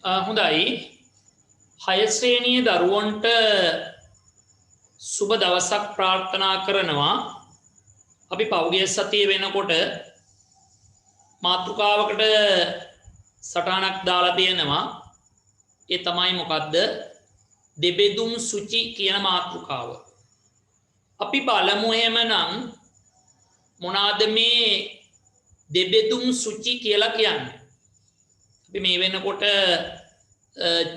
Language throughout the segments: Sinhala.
හොඳයි 6 ශ්‍රේණියේ දරුවන්ට සුබ දවසක් ප්‍රාර්ථනා කරනවා. අපි පෞගිය සතියේ වෙනකොට මාතෘකාවකට සටහනක් දාලා තියෙනවා. ඒ තමයි මොකද්ද? දෙබෙදුම් සුචි කියන මාතෘකාව. අපි බලමු එහෙමනම් මොනවාද මේ දෙබෙදුම් සුචි කියලා කියන්නේ? අපි මේ වෙනකොට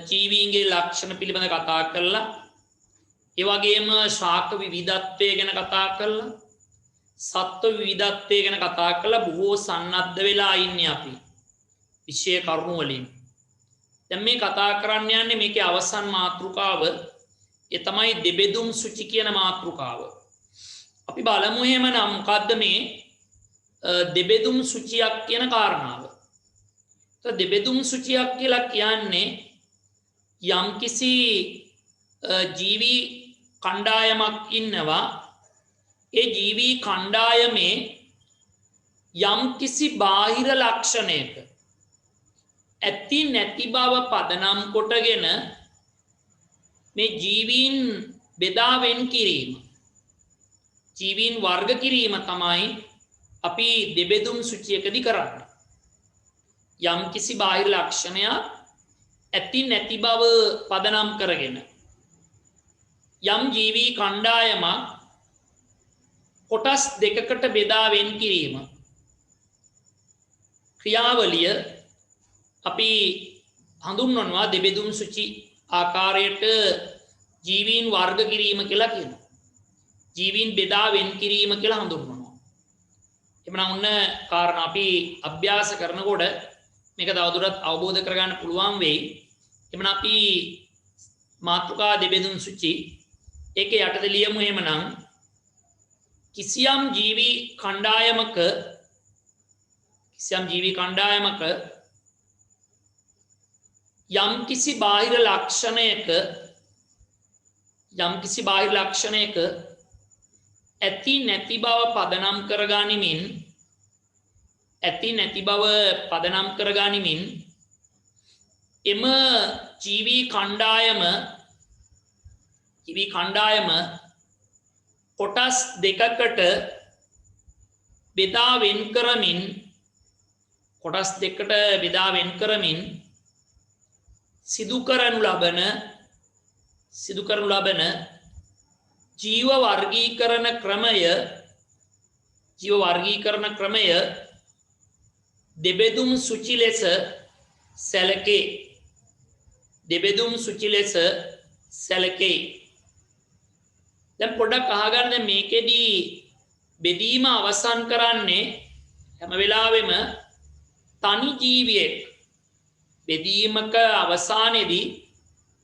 ජීවීන්ගේ ලක්ෂණ පිළිබඳ කතා කරලා ඒ වගේම ශාක විවිධත්වය ගැන කතා කරලා සත්ව විවිධත්වය ගැන කතා කරලා බොහෝ සන්නද්ධ වෙලා ඉන්නේ අපි විශේෂ කරුණු වලින්. දැන් මේ කතා කරන්න යන්නේ මේකේ අවසන් මාතෘකාව ඒ තමයි දෙබෙදුම් සුචි කියන මාතෘකාව. අපි බලමු එහෙමනම් මොකද්ද මේ දෙබෙදුම් සුචියක් කියන කාරණාව. දෙබෙදුම් සුචියක් කියලා කියන්නේ යම්කිසි ජීවී කණ්ඩායමක් ඉන්නවා. ඒ ජීවී කණ්ඩායමේ යම්කිසි බාහිර ලක්ෂණයක ඇති නැති බව පදනම් කොටගෙන මේ ජීවීන් බෙදා වෙන් කිරීම, ජීවීන් වර්ග කිරීම තමයි අපි දෙබෙදුම් සුචියකදී කරන්නේ. යම්කිසි බාහිර ලක්ෂණයක් ඇති නැති බව පදනම් කරගෙන යම් ජීවී කණ්ඩායමක් කොටස් දෙකකට බෙදා වෙන් කිරීම ක්‍රියාවලිය අපි හඳුන්වනවා දෙබෙදුම් සුචි ආකාරයට ජීවීන් වර්ග කිරීම කියලා කියනවා. ජීවීන් බෙදා වෙන් කිරීම කියලා හඳුන්වනවා. එමනම් ඔන්න කාරණා අපි අභ්‍යාස කරනකොට මේක තවදුරටත් අවබෝධ කරගන්න පුළුවන් වෙයි. එමනම් අපි මාතෘකා දෙබෙදුම් සුචි ඒකේ යටතේ ලියමු. එහෙමනම් කිසියම් ජීවී කණ්ඩායමක යම්කිසි බාහිර ලක්ෂණයක ඇති නැති බව පදනම් කරගනිමින් එම ජීවී කණ්ඩායම කොටස් දෙකකට බෙදා වෙන් කරමින් සිදු කරනු ලබන ජීව වර්ගීකරණ ක්‍රමය දෙබෙදුම් සුචි ලෙස සැලකේ. දැන් පොඩ්ඩක් අහගන්න. මේකෙදී බෙදීම අවසන් කරන්නේ හැම වෙලාවෙම තනි ජීවියෙක්. බෙදීමක අවසානයේදී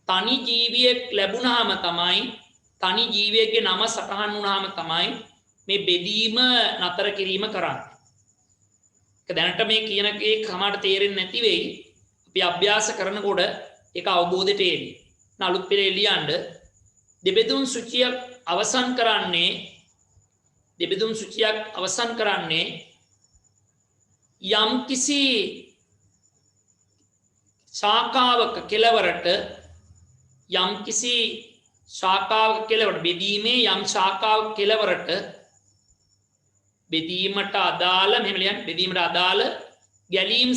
තනි ජීවියෙක් ලැබුණාම තමයි, තනි ජීවියෙක්ගේ නම සටහන් වුණාම තමයි මේ බෙදීම නතර කිරීම කරන්නේ. ඒක දැනට මේ කියන එකේ කමකට තේරෙන්නේ නැති වෙයි. අපි අභ්‍යාස කරනකොට ඒක අවබෝධයට එන්නේ. අලුත් පෙළ එළියන්න දෙබෙදුම් සුචියක් අවසන් කරන්නේ යම්කිසි ශාඛාවක කෙලවරට බෙදීමේ යම් ශාඛාවක කෙලවරට බෙදීමට අදාළ ගැලීම්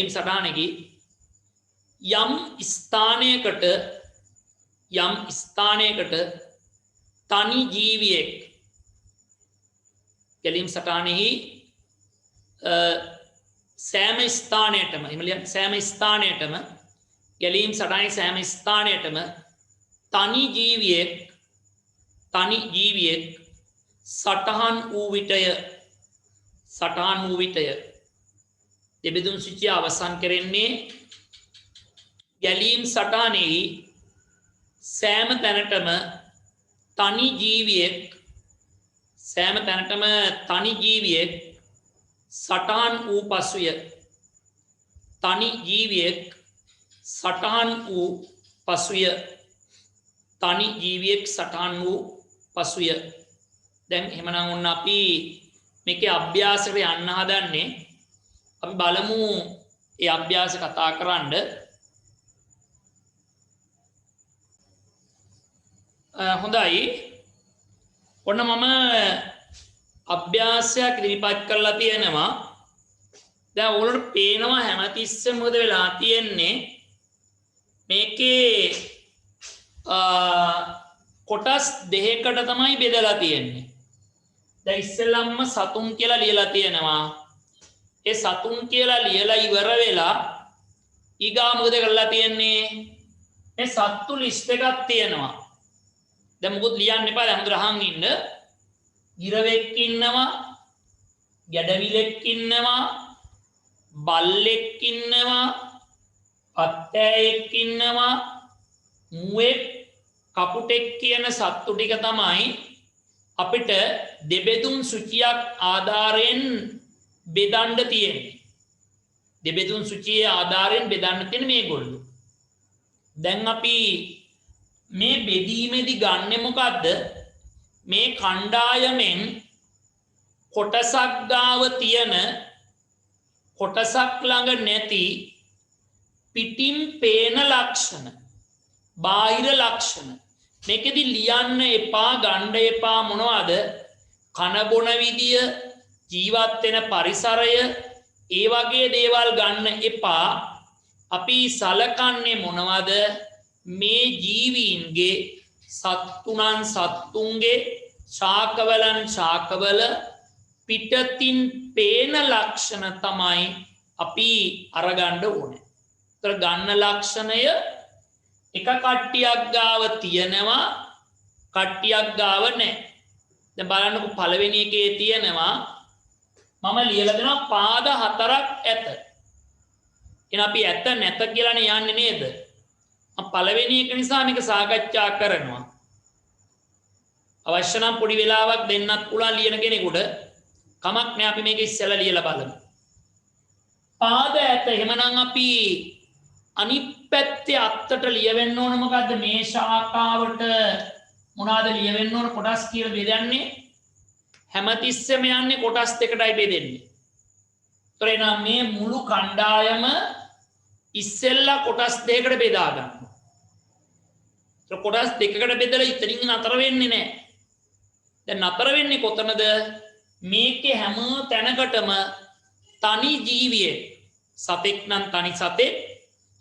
සටහනෙහි යම් ස්ථානයකට තනි ජීවියෙක් ගැලීම් සටහනෙහි සෑම ස්ථානයටම ගැලීම් සටහනේ සෑම ස්ථානයටම තනි ජීවියෙක් සටහන් වූ විටය දෙබෙදුම් සුචිය අවසන් කරන්නේ ගැලීම් සටහනෙහි සෑම තැනටම තනි ජීවියෙක් සටහන් වූ පසුය දැන් එහෙමනම් ඔන්න අපි මේකේ අභ්‍යාසයට යන්න හදන්නේ. අපි බලමු ඒ අභ්‍යාස කතා කරන්න. හොඳයි. ඔන්න මම අභ්‍යාසයක් ඉදිරිපත් කරලා තියෙනවා. දැන් ඔයාලට පේනවා හැමතිස්සෙම මොකද වෙලා තියෙන්නේ මේකේ කොටස් දෙකකට තමයි බෙදලා තියෙන්නේ. දැන් ඉස්සෙල්ලම්ම සතුන් කියලා ලියලා තියෙනවා. ඒ සතුන් කියලා ලියලා ඉවර වෙලා ඊගා මොකද කරලා තියෙන්නේ? මේ සත්තු ලිස්ට් එකක් තියෙනවා. දැන් මොකද ලියන්න එපා. දැන් හොඳට අහන් ඉන්න. ගිරවෙක් ඉන්නවා, ගැඩවිලෙක් ඉන්නවා, බල්ලෙක් ඉන්නවා, අත්තෑයෙක් ඉන්නවා, මුවෙක්, කපුටෙක් කියන සත්තු ටික තමයි අපිට දෙබෙදුන් සුචියක් ආධාරයෙන් බෙදන්න තියෙන්නේ. දෙබෙදුන් සුචියේ ආධාරයෙන් බෙදන්න තියෙන මේගොල්ලෝ. දැන් අපි මේ බෙදීමේදී ගන්නෙ මොකද්ද? මේ කණ්ඩායමෙන් කොටසක් ගාව තියෙන කොටසක් ළඟ නැති පිටින් පේන ලක්ෂණ, බාහිර ලක්ෂණ මේකෙදි ලියන්න එපා, ගන්න එපා. මොනවද? කන බොන විදිය, ජීවත් වෙන පරිසරය, ඒ වගේ දේවල් ගන්න එපා. අපි සලකන්නේ මොනවද? මේ ජීවීන්ගේ, සත්තුණන් සත්තුන්ගේ, ශාකවලන් ශාකවල පිටතින් පේන ලක්ෂණ තමයි අපි අරගන්න ඕනේ. ඒතර ගන්න ලක්ෂණය එක කට්ටියක් ගාව තියෙනවා, කට්ටියක් ගාව නැහැ. දැන් බලන්නකො පළවෙනි එකේ තියෙනවා මම ලියලා දෙනවා පාද 4ක් ඇත. එහෙනම් අපි ඇත නැත කියලානේ යන්නේ නේද? පළවෙනි එක නිසා මේක සාකච්ඡා කරනවා. අවශ්‍ය නම් පොඩි වෙලාවක් දෙන්නත් පුළුවන් ලියන කෙනෙකුට. කමක් නෑ අපි මේක ඉස්සෙල්ලා ලියලා බලමු. පාද ඇත. එහෙමනම් අපි අනිත් පැත්තේ අත්තට ලියවෙන්න ඕන මොකද්ද? මේ ශාඛාවට මොනවාද ලියවෙන්න ඕන කොටස් කියලා බෙදන්නේ? හැමතිස්සෙම යන්නේ කොටස් දෙකටයි බෙදෙන්නේ. ඒතර එනම් මේ මුළු කණ්ඩායම ඉස්සෙල්ලා කොටස් දෙකකට බෙදා ගන්නවා. ඒතර කොටස් දෙකකට බෙදලා ඉතින් නතර වෙන්නේ නැහැ. දැන් නතර වෙන්නේ කොතනද? මේකේ හැම තැනකටම තනි ජීවියෙක්, සතෙක් නම් තනි සතෙක්,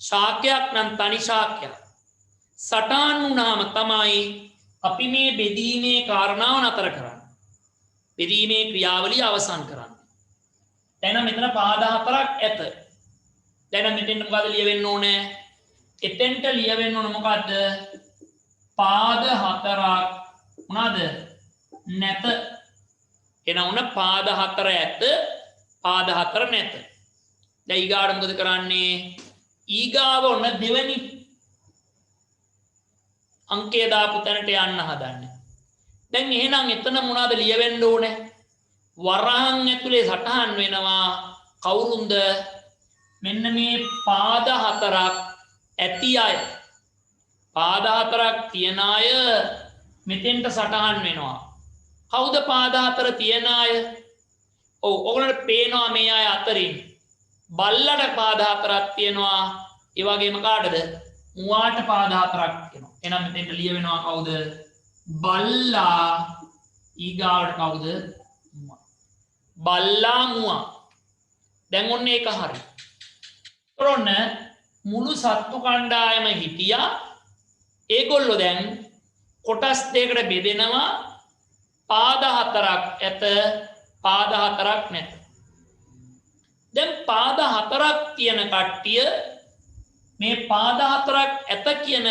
ශාකයක් නම් තනි ශාකයක් සටහන් වුණාම තමයි අපි මේ බෙදීමේ කාරණාව නතර කරන්නේ. බෙදීමේ ක්‍රියාවලිය අවසන් කරන්නේ. දැන් මෙතන පාද 4ක් ඇත. දැන් මෙතෙන්ට මොකද ලියවෙන්න ඕනේ? එතෙන්ට ලියවෙන්න ඕන මොකද්ද? පාද 4ක් මොනවාද? නැත. එන උන පාද 4 ඇත, පාද 4 නැත. දැන් ඊගාට මොකද කරන්නේ? ඊගාව ඔන්න දෙවෙනි අංකය දාපු තැනට යන්න හදන්නේ. දැන් එහෙනම් එතන මොනවද ලියවෙන්න ඕනේ? වරහන් ඇතුලේ සටහන් වෙනවා කවුරුන්ද? මෙන්න මේ පාද 4ක් ඇති අය. පාද 4ක් තියන අය මෙතෙන්ට සටහන් වෙනවා. කවුද පාද 4 තියන අය? ඔව් ඔයගොල්ලන්ට පේනවා මේ අය අතරින් බල්ලට පාද 4ක් තියෙනවා. ඒ වගේම කාටද? මුවාට පාද 4ක් තියෙනවා. එහෙනම් මෙතෙන්ට ලියවෙනවා කවුද? බල්ලා. ඊගාවට කවුද? මුවා. බල්ලා මුවා. දැන් ඔන්න ඒක හරි. ඔන්න මුළු සත්තු කණ්ඩායම හිටියා. ඒගොල්ලෝ දැන් කොටස් දෙකකට බෙදෙනවා. පාද 4ක් ඇත, පාද 4ක් නැත. දැන් පාද 4ක් තියෙන කට්ටිය මේ පාද 4ක් ඇත කියන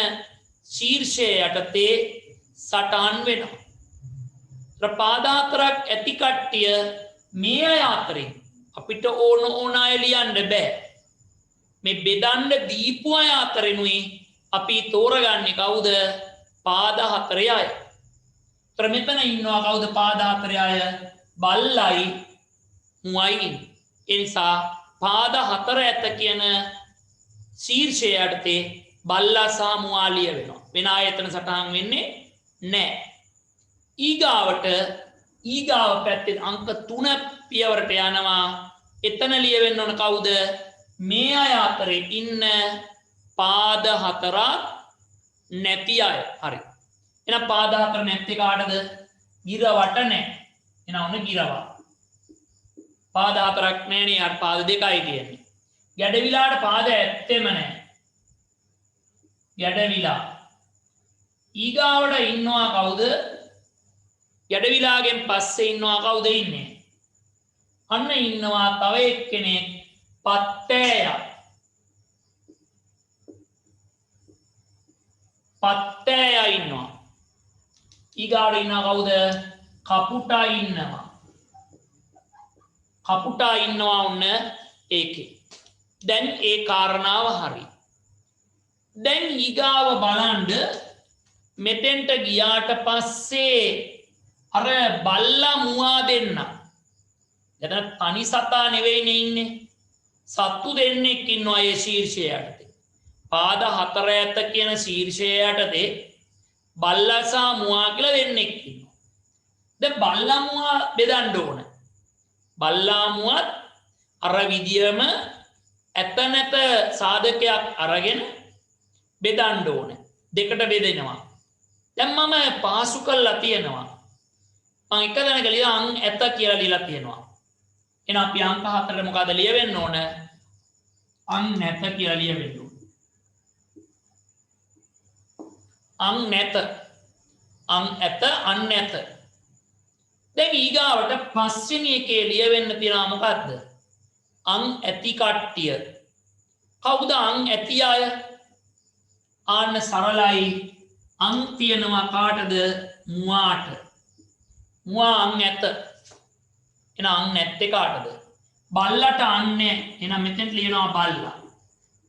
ශීර්ෂය යටතේ සටහන් වෙනවා. පාද 4ක් ඇති කට්ටිය මේ අය අතරින් අපිට ඕන අය ලියන්න බෑ. මේ බෙදන්න දීපු අය අතරිනුයි අපි තෝරගන්නේ කවුද? පාද 4 අය. ඒතර මෙතන ඉන්නවා කවුද පාද 4 අය? බල්ලයි මුවයි. ඒ නිසා පාද 4 ඇත කියන ශීර්ෂය යටතේ බල්ලා සහ මුවා ලියවෙනවා. වෙන ආයතන සටහන් වෙන්නේ නැහැ. ඊගාවට ඊගාව පැත්තේ අංක 3 පියවරට යනවා. එතන ලියවෙන්න ඕන කවුද? මේ අය අතරේ ඉන්න පාද 4ක් නැති අය. හරි. එහෙනම් පාද 4 නැත්තේ කාටද? ගිරවට නැහැ. එහෙනම් ඔන්න ගිරවා. පාද 4ක් නැහැනේ. අර පාද 2යි තියෙන්නේ. ගැඩවිලාට පාද ඇත්තෙම නැහැ. ගැඩවිලා. ඊගාවට ඉන්නවා කවුද? ගැඩවිලාගෙන් පස්සේ ඉන්නවා කවුද ඉන්නේ? අන්න ඉන්නවා තව එක්කෙනෙක් පත්තෑයක්. පත්තෑයා ඉන්නවා. ඊගාට ඉන්නවා කවුද? කපුටා ඉන්නවා. කපුටා ඉන්නවා ඔන්න ඒකේ. දැන් ඒ කාරණාව හරි. දැන් ඊගාව බලන්න මෙතෙන්ට ගියාට පස්සේ අර බල්ලා මුවා දෙන්න. එතන තනි සතා නෙවෙයිනේ ඉන්නේ. සත්තු දෙන්නෙක් ඉන්නවා ඒ ශීර්ෂය යටතේ. පාද 4 ඇත කියන ශීර්ෂය යටතේ බල්ලා සහ මුවා කියලා දෙන්නෙක් ඉන්නවා. දැන් බල්ලා මුවා බෙදන්න ඕන. බල්ලා මුවත් අර විදියම ඇත නැත සාධකයක් අරගෙන බෙදන්න ඕන. දෙකට බෙදෙනවා. දැන් මම පාසු කරලා තියෙනවා. මම එක දැනක ලියලා අං ඇත කියලා ලියලා තියෙනවා. එහෙනම් අපි අංක 4 මොකද ලියවෙන්න ඕන? අං නැත කියලා ලියවෙන්න ඕන. අං නැත. අං ඇත අං නැත. දැන් ඊගාවට පස්වෙනි එකේ ලියවෙන්න තියනවා මොකද්ද? අං ඇති කට්ටිය. කවුද අං ඇති අය? ආන්න සරලයි. අං තියනවා කාටද? මුවාට. මුවා අං ඇත. එහෙනම් අං නැත්තේ කාටද? බල්ලට අන්නේ. එහෙනම් මෙතෙන් ලියනවා බල්ලා.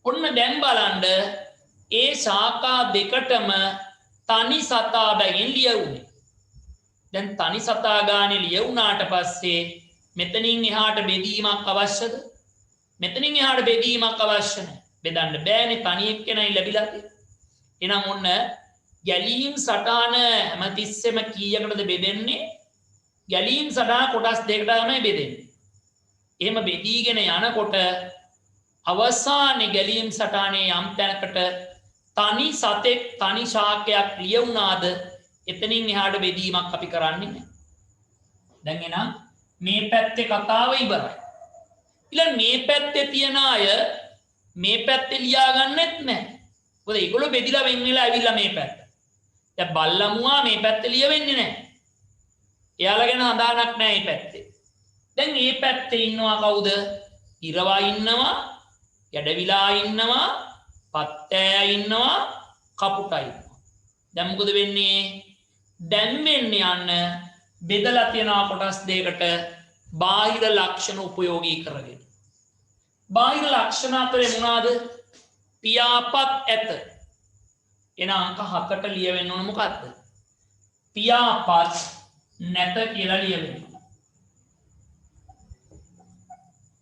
ඔන්න දැන් බලන්න ඒ ශාඛා දෙකටම තනි සතා බැගින් ලියුනේ. දැන් තනි සතා ගානේ ලියුණාට පස්සේ මෙතනින් එහාට බෙදීමක් අවශ්‍යද? මෙතනින් එහාට බෙදීමක් අවශ්‍ය නැහැ. බෙදන්න බෑනේ තනි එක්කෙනයි ලැබිලා තියෙන්නේ. එහෙනම් ඔන්න ගැලීම් සටහන හැමතිස්සෙම කීයකටද බෙදෙන්නේ? ගැලීම් සටහන කොටස් දෙකකට තමයි බෙදෙන්නේ. එහෙම බෙදීගෙන යනකොට අවසානයේ ගැලීම් සටහනේ යම් තැනකට තනි සතෙක් තනි ශාකයක් ලියුණාද එතනින් එහාට බෙදීමක් අපි කරන්නේ නැහැ. දැන් එහෙනම් මේ පැත්තේ කතාව ඉවරයි. ඊළඟ මේ පැත්තේ තියන අය මේ පැත්තේ ලියා ගන්නෙත් නැහැ. මොකද ඒගොල්ලෝ බෙදිලා වෙන් වෙලා ඇවිල්ලා මේ පැත්ත. දැන් බල්ලමුවා මේ පැත්තේ ලියවෙන්නේ නැහැ. එයාලා ගැන හදානක් නැහැ මේ පැත්තේ. දැන් මේ පැත්තේ ඉන්නවා කවුද? ඉරවා ඉන්නවා, යඩවිලා ඉන්නවා, පත්තෑ ඉන්නවා, කපුටා ඉන්නවා. දැන් මොකද වෙන්නේ? දැන් වෙන්නේ යන්න බෙදලා තියනවා කොටස් දෙකකට බාහිර ලක්ෂණ උපයෝගී කරගෙන. බාහිර ලක්ෂණ අතරේ මොනවාද? පියාපත් ඇත. එන අංක 7ට ලියවෙන්න ඕන මොකද්ද? පියාපත් නැත කියලා ලියවෙන්න.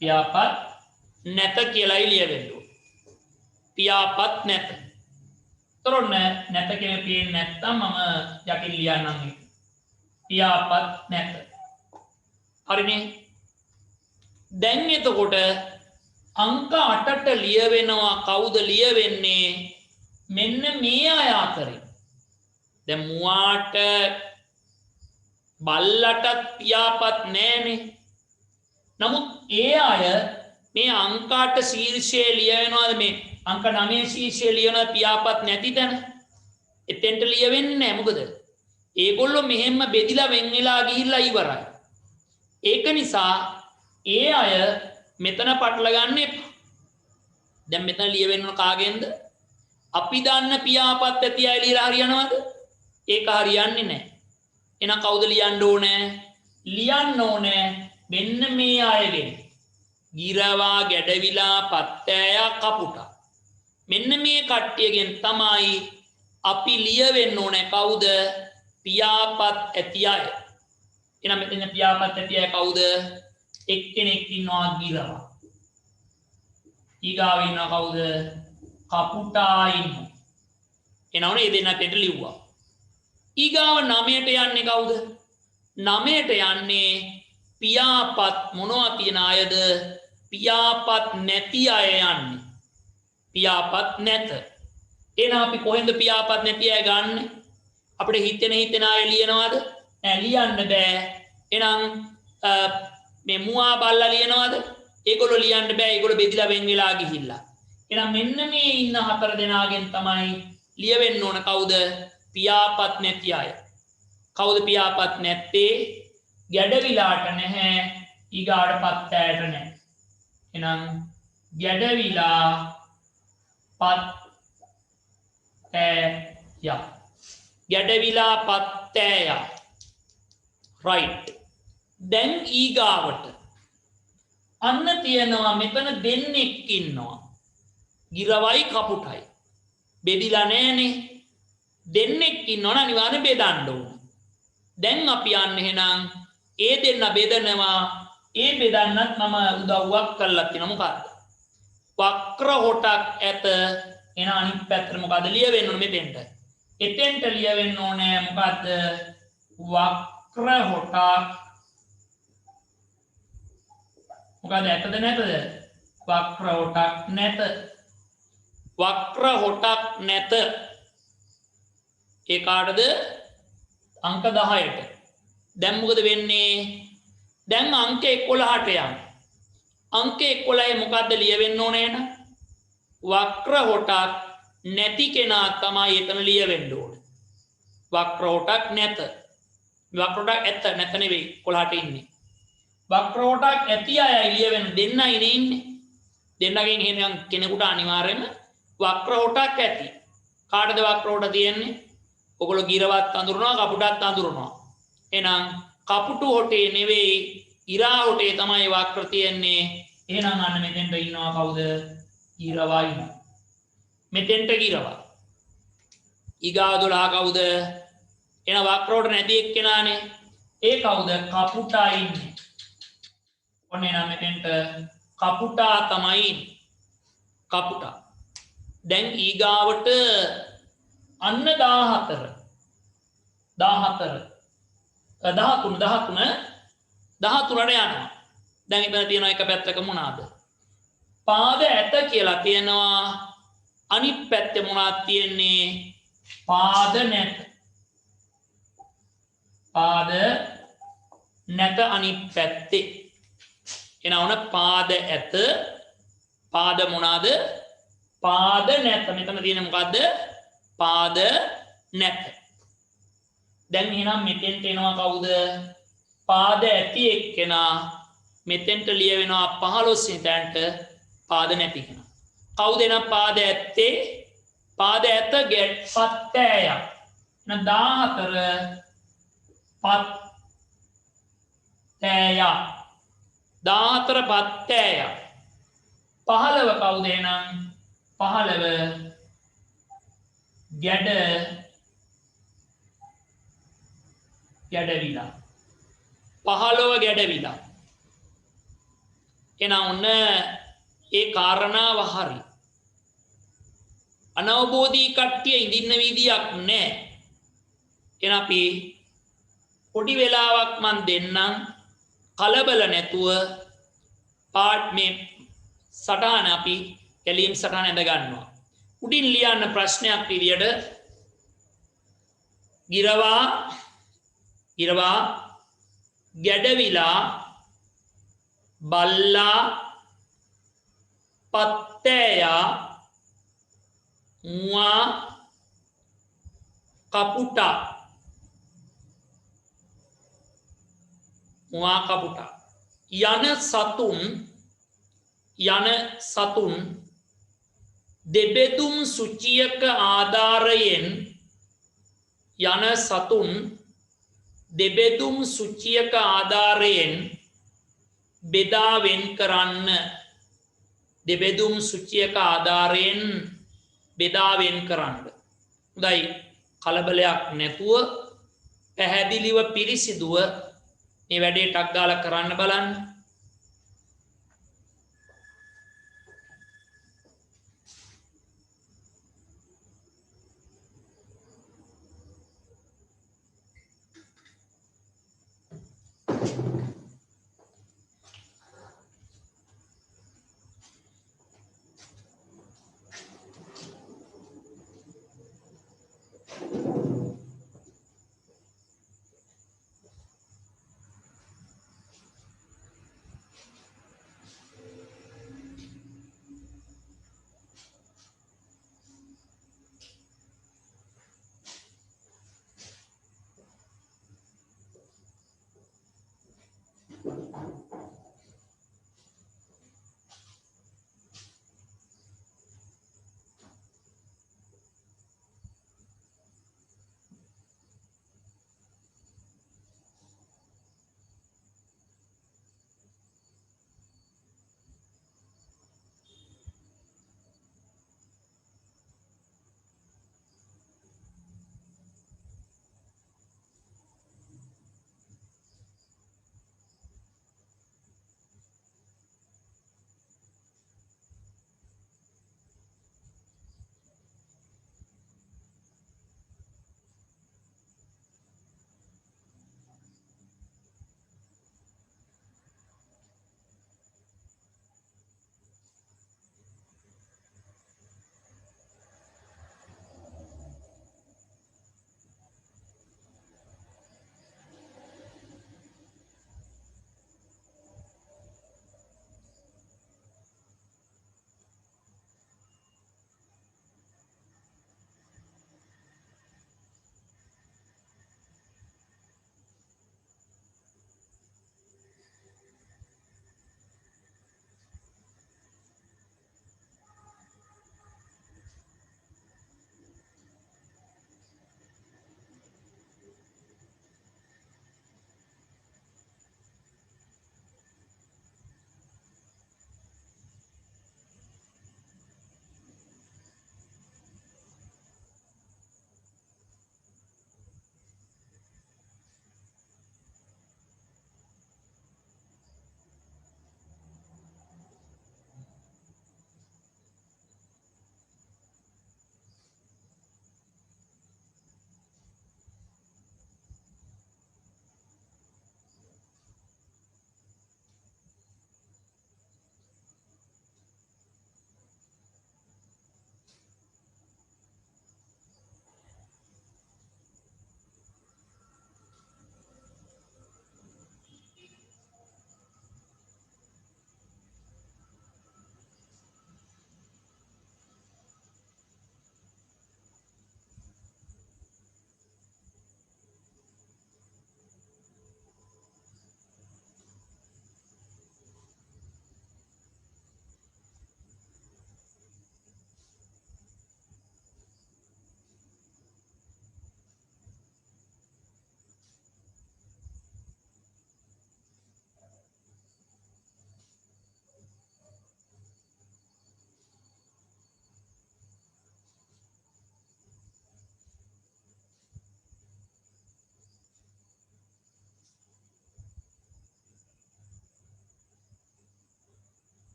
පියාපත් නැත කියලායි ලියවෙන්න ඕන. පියාපත් නැත. තොරොන්න නැත කියලා පේන්නේ නැත්තම් මම යකින් ලියන්නම් මේක. පියාපත් නැත. හරිනේ. දැන් එතකොට අංක 8ට ලියවෙනවා කවුද ලියවෙන්නේ? මෙන්න මේ අය අතරේ. දැන් මුවාට බල්ලටත් පියාපත් නැහනේ. නමුත් ඒ අය මේ අංක 8 ශීර්ෂයේ ලියවෙනවාද? මේ අංක 9 ශීර්ෂයේ ලියන පියාපත් නැති තැන එතෙන්ට ලියවෙන්නේ නැහැ. මොකද ඒගොල්ලෝ මෙහෙම බෙදිලා වෙන් වෙලා ගිහිල්ලා ඉවරයි. ඒක නිසා ඒ අය මෙතන පටල ගන්න එපා. දැන් මෙතන ලියවෙන්න කාගෙන්ද? අපි දන්න පියාපත් ඇති අය ලියලා හරියනවද? ඒක හරියන්නේ නැහැ. එහෙනම් කවුද ලියන්න ඕනේ? ලියන්න ඕනේ මෙන්න මේ අයගෙන්. ගිරවා, ගැඩවිලා, පත්තෑයා, කපුටා. මෙන්න මේ කට්ටියගෙන් තමයි අපි ලියවෙන්න ඕනේ කවුද? පියාපත් ඇති අය. එහෙනම් මෙතන පියාපත් ඇති අය කවුද? එක්කෙනෙක් ඉන්නවා ගිරවා. ඊගාව ඉන්නවා කවුද? කපුටා ඉන්නවා. එනවනේ මේ දෙන්නත් එක්ක ලිව්වා. ඊගාව 9ට යන්නේ කවුද? 9ට යන්නේ පියාපත් මොනවා තියන අයද? පියාපත් නැති අය යන්නේ. පියාපත් නැත. එහෙනම් අපි කොහෙන්ද පියාපත් නැති අය ගන්න? අපිට හිතෙන අය ලියනවාද? නෑ ලියන්න බෑ. එහෙනම් මේ මුවා බල්ලා ලියනවාද? ඒගොල්ලෝ ලියන්න බෑ. ඒගොල්ලෝ බෙදිලා වෙන් වෙලා ගිහිල්ලා. එහෙනම් මෙන්න මේ ඉන්න 4 දෙනාගෙන් තමයි ලියවෙන්න ඕන කවුද? පියාපත් නැති අය. කවුද පියාපත් නැත්තේ? ගැඩවිලාට නැහැ, ඊගාට පත්තෑට නැහැ. එහෙනම් ගැඩවිලා පත්තෑය. ගැඩවිලා පත්තෑය. right. දැන් ඊගාවට අන්න තියෙනවා මෙතන දෙන්නෙක් ඉන්නවා. ගිරවයි කපුටයි. බෙදිලා නැහනේ. දෙන්නෙක් ඉන්නවනම් අනිවාර්යෙන් බෙදන්න ඕන. දැන් අපි යන්නේ එහෙනම් ඒ දෙන්න බෙදනවා. ඒ බෙදන්නත් මම උදව්වක් කරලා තියෙනවා. මොකද්ද? වක්‍ර හොටක් ඇත. එන අනිත් පැත්තට මොකද්ද ලියවෙන්න ඕනේ මෙතෙන්ට? එතෙන්ට ලියවෙන්න ඕනේ මොකද්ද? වක්‍ර හොටක්. මොකද ඇතද නැතද? වක්‍ර හොටක් නැත. වක්‍ර හොටක් නැත. ඒ කාටද? අංක 10ට. දැන් මොකද වෙන්නේ? දැන් අංක 11ට යන්න. අංක 11 මොකද්ද ලියවෙන්න ඕනේ නේද? වක්‍ර හොටක් නැති කෙනා තමයි එතන ලියවෙන්න ඕනේ. වක්‍ර හොටක් නැත. වක්‍ර හොටක් ඇත නැත නෙවෙයි 11ට ඉන්නේ. වක්‍ර හොටක් ඇති අය ලියවෙන්න දෙන්නයි ඉන්නේ. දෙන්නගෙන් එහෙනම් කෙනෙකුට අනිවාර්යයෙන්ම වක්‍ර හොටක් ඇති. කාටද වක්‍ර හොට තියෙන්නේ? ඔගොල්ලෝ ගිරවත් අඳුරනවා කපුටත් අඳුරනවා. එහෙනම් කපුටු හොටේ නෙවෙයි ඉරා හොටේ තමයි වක්‍ර තියෙන්නේ. එහෙනම් අන්න මෙතෙන්ට ඉන්නවා කවුද? ගිරවයි. මෙතෙන්ට ගිරවා. ඊගා 12 කවුද? එන වක්‍ර හොට නැති එක්කෙනානේ. ඒ කවුද? කපුටා ඉන්නේ. ඔන්න එහෙනම් මෙතෙන්ට කපුටා තමයි ඉන්නේ. කපුටා. දැන් ඊගාවට අන්න 14 13ට යනවා. දැන් ඉතින් තියෙනවා එක පැත්තක මොනවාද? පාද ඇත කියලා තියෙනවා. අනිත් පැත්තේ මොනවද තියෙන්නේ? පාද නැත. පාද නැත අනිත් පැත්තේ. එනවන පාද ඇත. පාද මොනවාද? පාද නැත. මෙතන තියෙන මොකද්ද? පාද නැත. දැන් එහෙනම් මෙතෙන්ට එනවා කවුද? පාද ඇති එක්කෙනා. මෙතෙන්ට ලියවෙනවා 15 වෙනි තැනට පාද නැති කෙනා. කවුද එනම් පාද ඇත්තේ? පාද ඇත පත්තෑයක්. එහෙනම් 14 පත්තෑයක්. 14 පත්තෑයක්. 15 කවුද එනම්? 15 ගැඩවිලා. 15 ගැඩවිලා. එහෙනම් ඔන්න ඒ කාරණාව හරි. අනවබෝධී කට්ටිය ඉඳින්න විදියක් නැහැ. එහෙනම් අපි පොඩි වෙලාවක් මන් දෙන්නම් කලබල නැතුව පාඩ් මේ සටහන අපි කැලීම් සටහන ඇඳ ගන්නවා. උඩින් ලියන්න ප්‍රශ්නයක් විදියට ගිරවා ගැඩවිලා බල්ලා පත්තෑයා මුවා කපුටා යන සතුන් දෙබෙදුම් සුචියක ආධාරයෙන් බෙදා වෙන් කරන්න. දෙබෙදුම් සුචියක ආධාරයෙන් බෙදා වෙන් කරන්න. හොඳයි කලබලයක් නැතුව පැහැදිලිව පිරිසිදුව මේ වැඩේ ටක් ගාලා කරන්න බලන්න.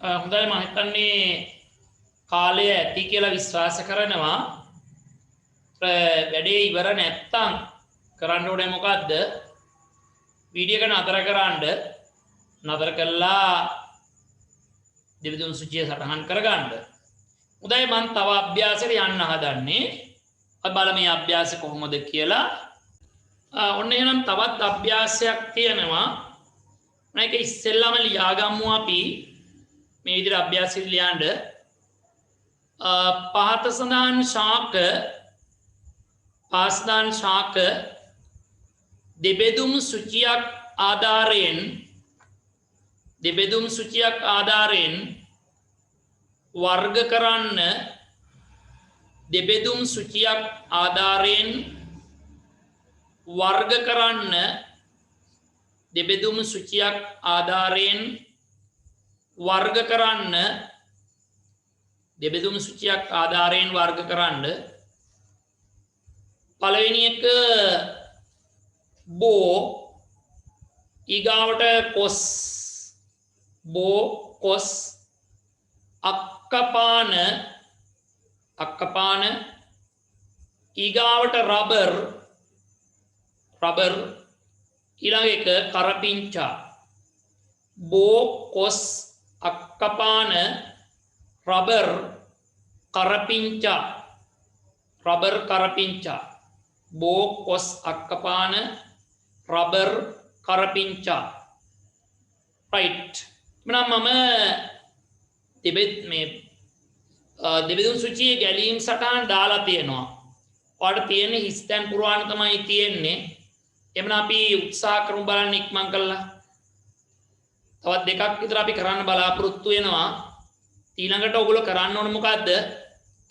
හොඳයි මම හිතන්නේ කාලය ඇති කියලා විශ්වාස කරනවා. වැඩේ ඉවර නැත්තම් කරන්න ඕනේ මොකද්ද? වීඩියෝ එක නතර කරන්න. නතර කළා දෙවිදුන් සුචිය සටහන් කරගන්න. උදේ මම තව අභ්‍යාසයකට යන්න හදන්නේ. අපි බලමු මේ අභ්‍යාසය කොහොමද කියලා. ඔන්න එහෙනම් තවත් අභ්‍යාසයක් තියෙනවා. මේක ඉස්සෙල්ලාම ලියාගමු අපි. මේ විදිහට අභ්‍යාසය ලියන්න. පහත සඳහන් ශාක දෙබෙදුම් සුචියක් ආධාරයෙන් වර්ග කරන්න දෙබෙදුම් සුචියක් ආධාරයෙන් වර්ග කරන්න දෙබෙදුම් සුචියක් ආධාරයෙන් වර්ග කරන්න දෙබෙදුම් සුචියක් ආධාරයෙන් වර්ග කරන්න පළවෙනි එක බෝ ඊගාවට කොස් අක්කපාන ඊගාවට රබර් ඊළඟ එක කරපිංචා බෝ කොස් අක්කපාන රබර් කරපිංචා බෝ කොස් අක්කපාන රබර් කරපිංචා රයිට්. මම දෙබෙදුම් සුචියේ ගැලීම් සටහන් දාලා තියෙනවා. ඔයාලට තියෙන්නේ හිස්තැන් පුරවන්න තමයි තියෙන්නේ. එමනම් අපි උත්සාහ කරමු බලන්න ඉක්මන් කළා. තවත් දෙකක් විතර අපි කරන්න බලාපොරොත්තු වෙනවා. ඊළඟට ඔයගොල්ලෝ කරන්න ඕන මොකද්ද?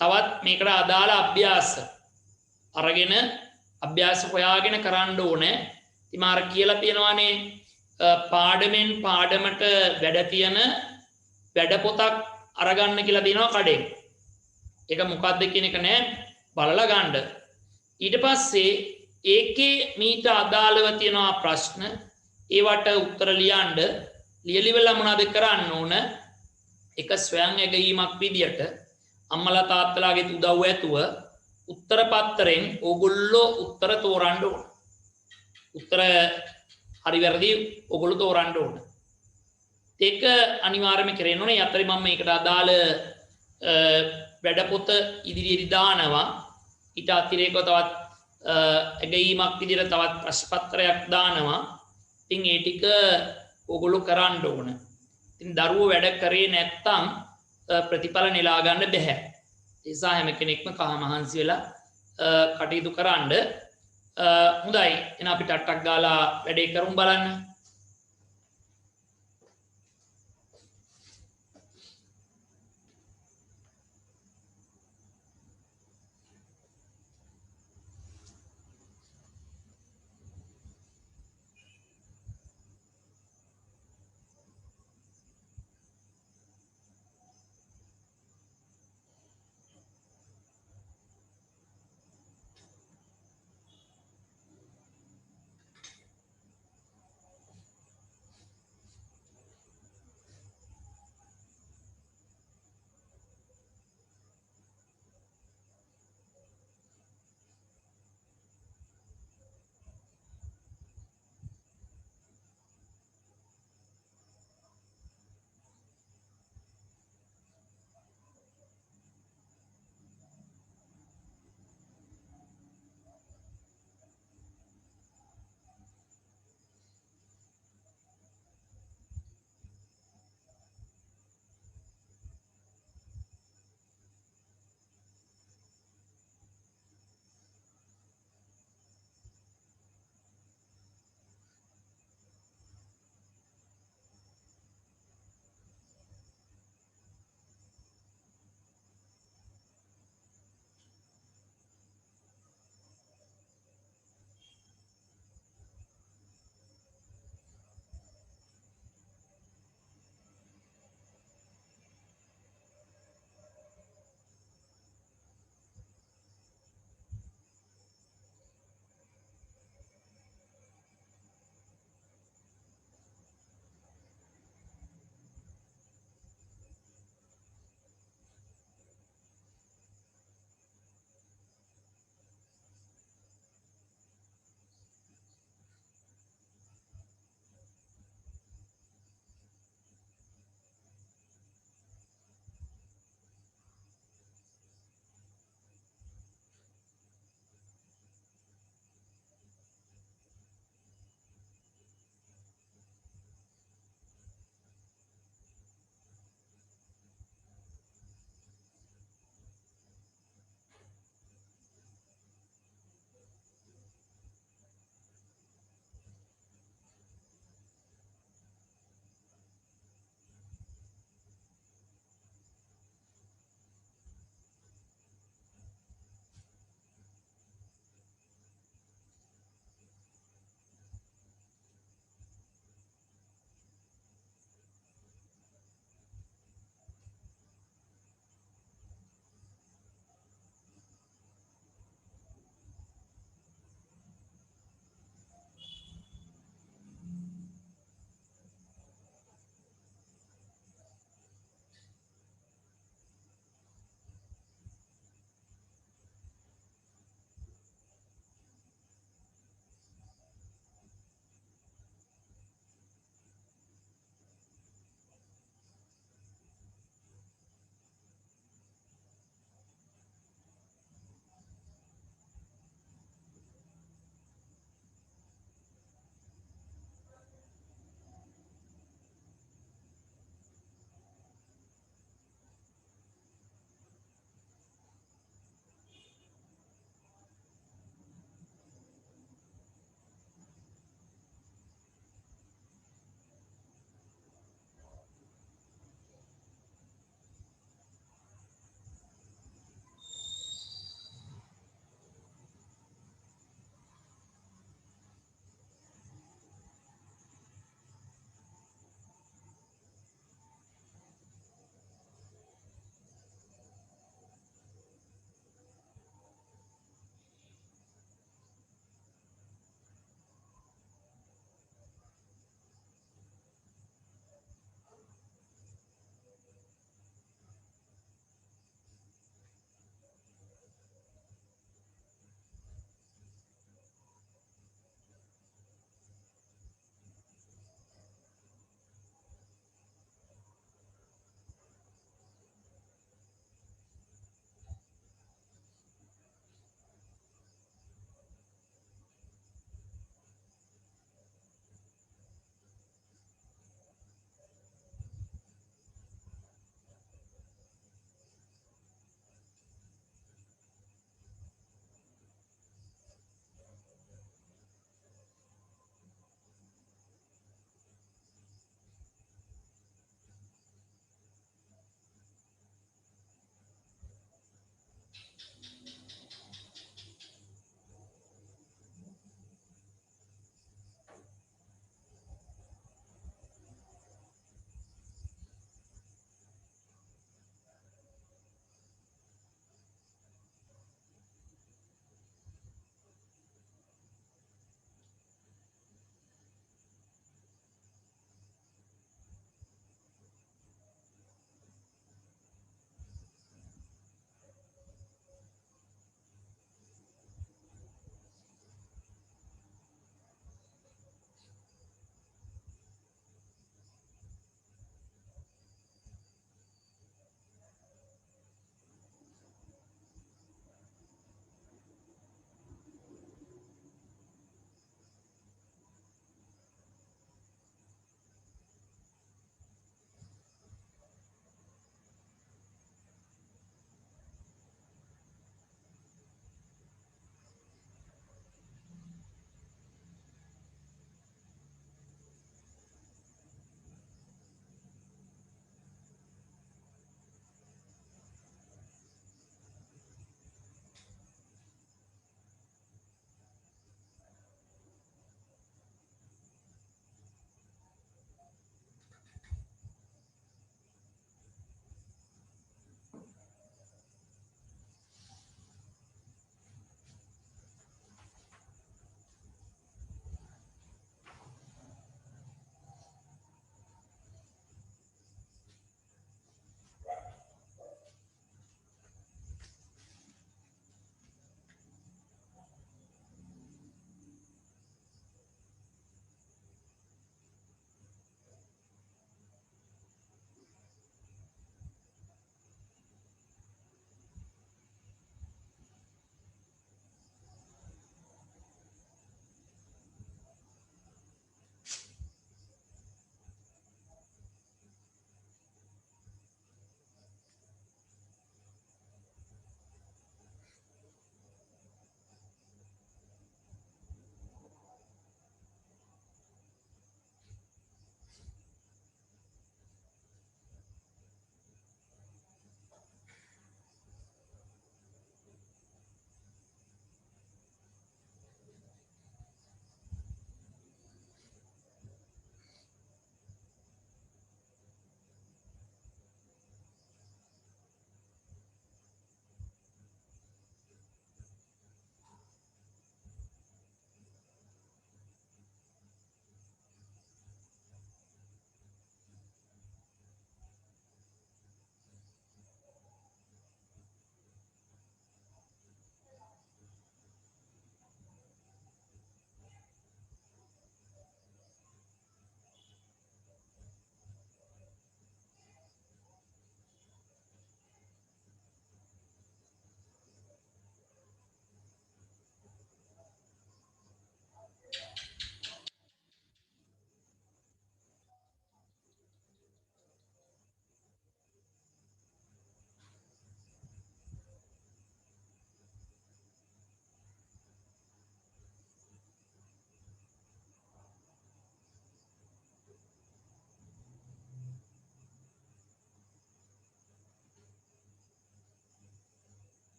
තවත් මේකට අදාළ අභ්‍යාස අරගෙන අභ්‍යාස හොයාගෙන කරන්න ඕනේ. ඉතින් මාර කියලා තියෙනවානේ පාඩමෙන් පාඩමට වැඩ තියෙන වැඩ පොතක් අරගන්න කියලා තියෙනවා කඩෙන්. ඒක මොකද්ද කියන එක නෑ බලලා ගන්න. ඊට පස්සේ ඒකේ මීට අදාළව තියෙනවා ප්‍රශ්න. ඒවට උත්තර ලියන්න. ලියලිවලා මොනවද කරන්න ඕන? එක ස්වයං ඇගීමක් විදියට අම්මලා තාත්තලාගේ උදව්ව ඇතුව උත්තර පත්‍රයෙන් ඕගොල්ලෝ උත්තර තෝරන්න ඕන. උත්තර හරි වැරදි ඕගොල්ලෝ තෝරන්න ඕන. ඒක අනිවාර්යයෙන්ම කරන්න ඕනේ. යතරේ මම මේකට අදාළ වැඩ පොත ඉදිරියට දානවා. ඊට අතිරේකව තවත් ඇගීමක් විදියට තවත් ප්‍රශ්න පත්‍රයක් දානවා. ඉතින් ඒ ටික ඕගොල්ලෝ කරන්න ඕන. ඉතින් දරුවෝ වැඩ කරේ නැත්තම් ප්‍රතිඵල නෙලා ගන්න බැහැ. ඒ නිසා හැම කෙනෙක්ම කහ මහන්සි වෙලා කටයුතු කරන්න. හොඳයි. එහෙනම් අපි ටට්ටක් ගාලා වැඩේ කරමු බලන්න.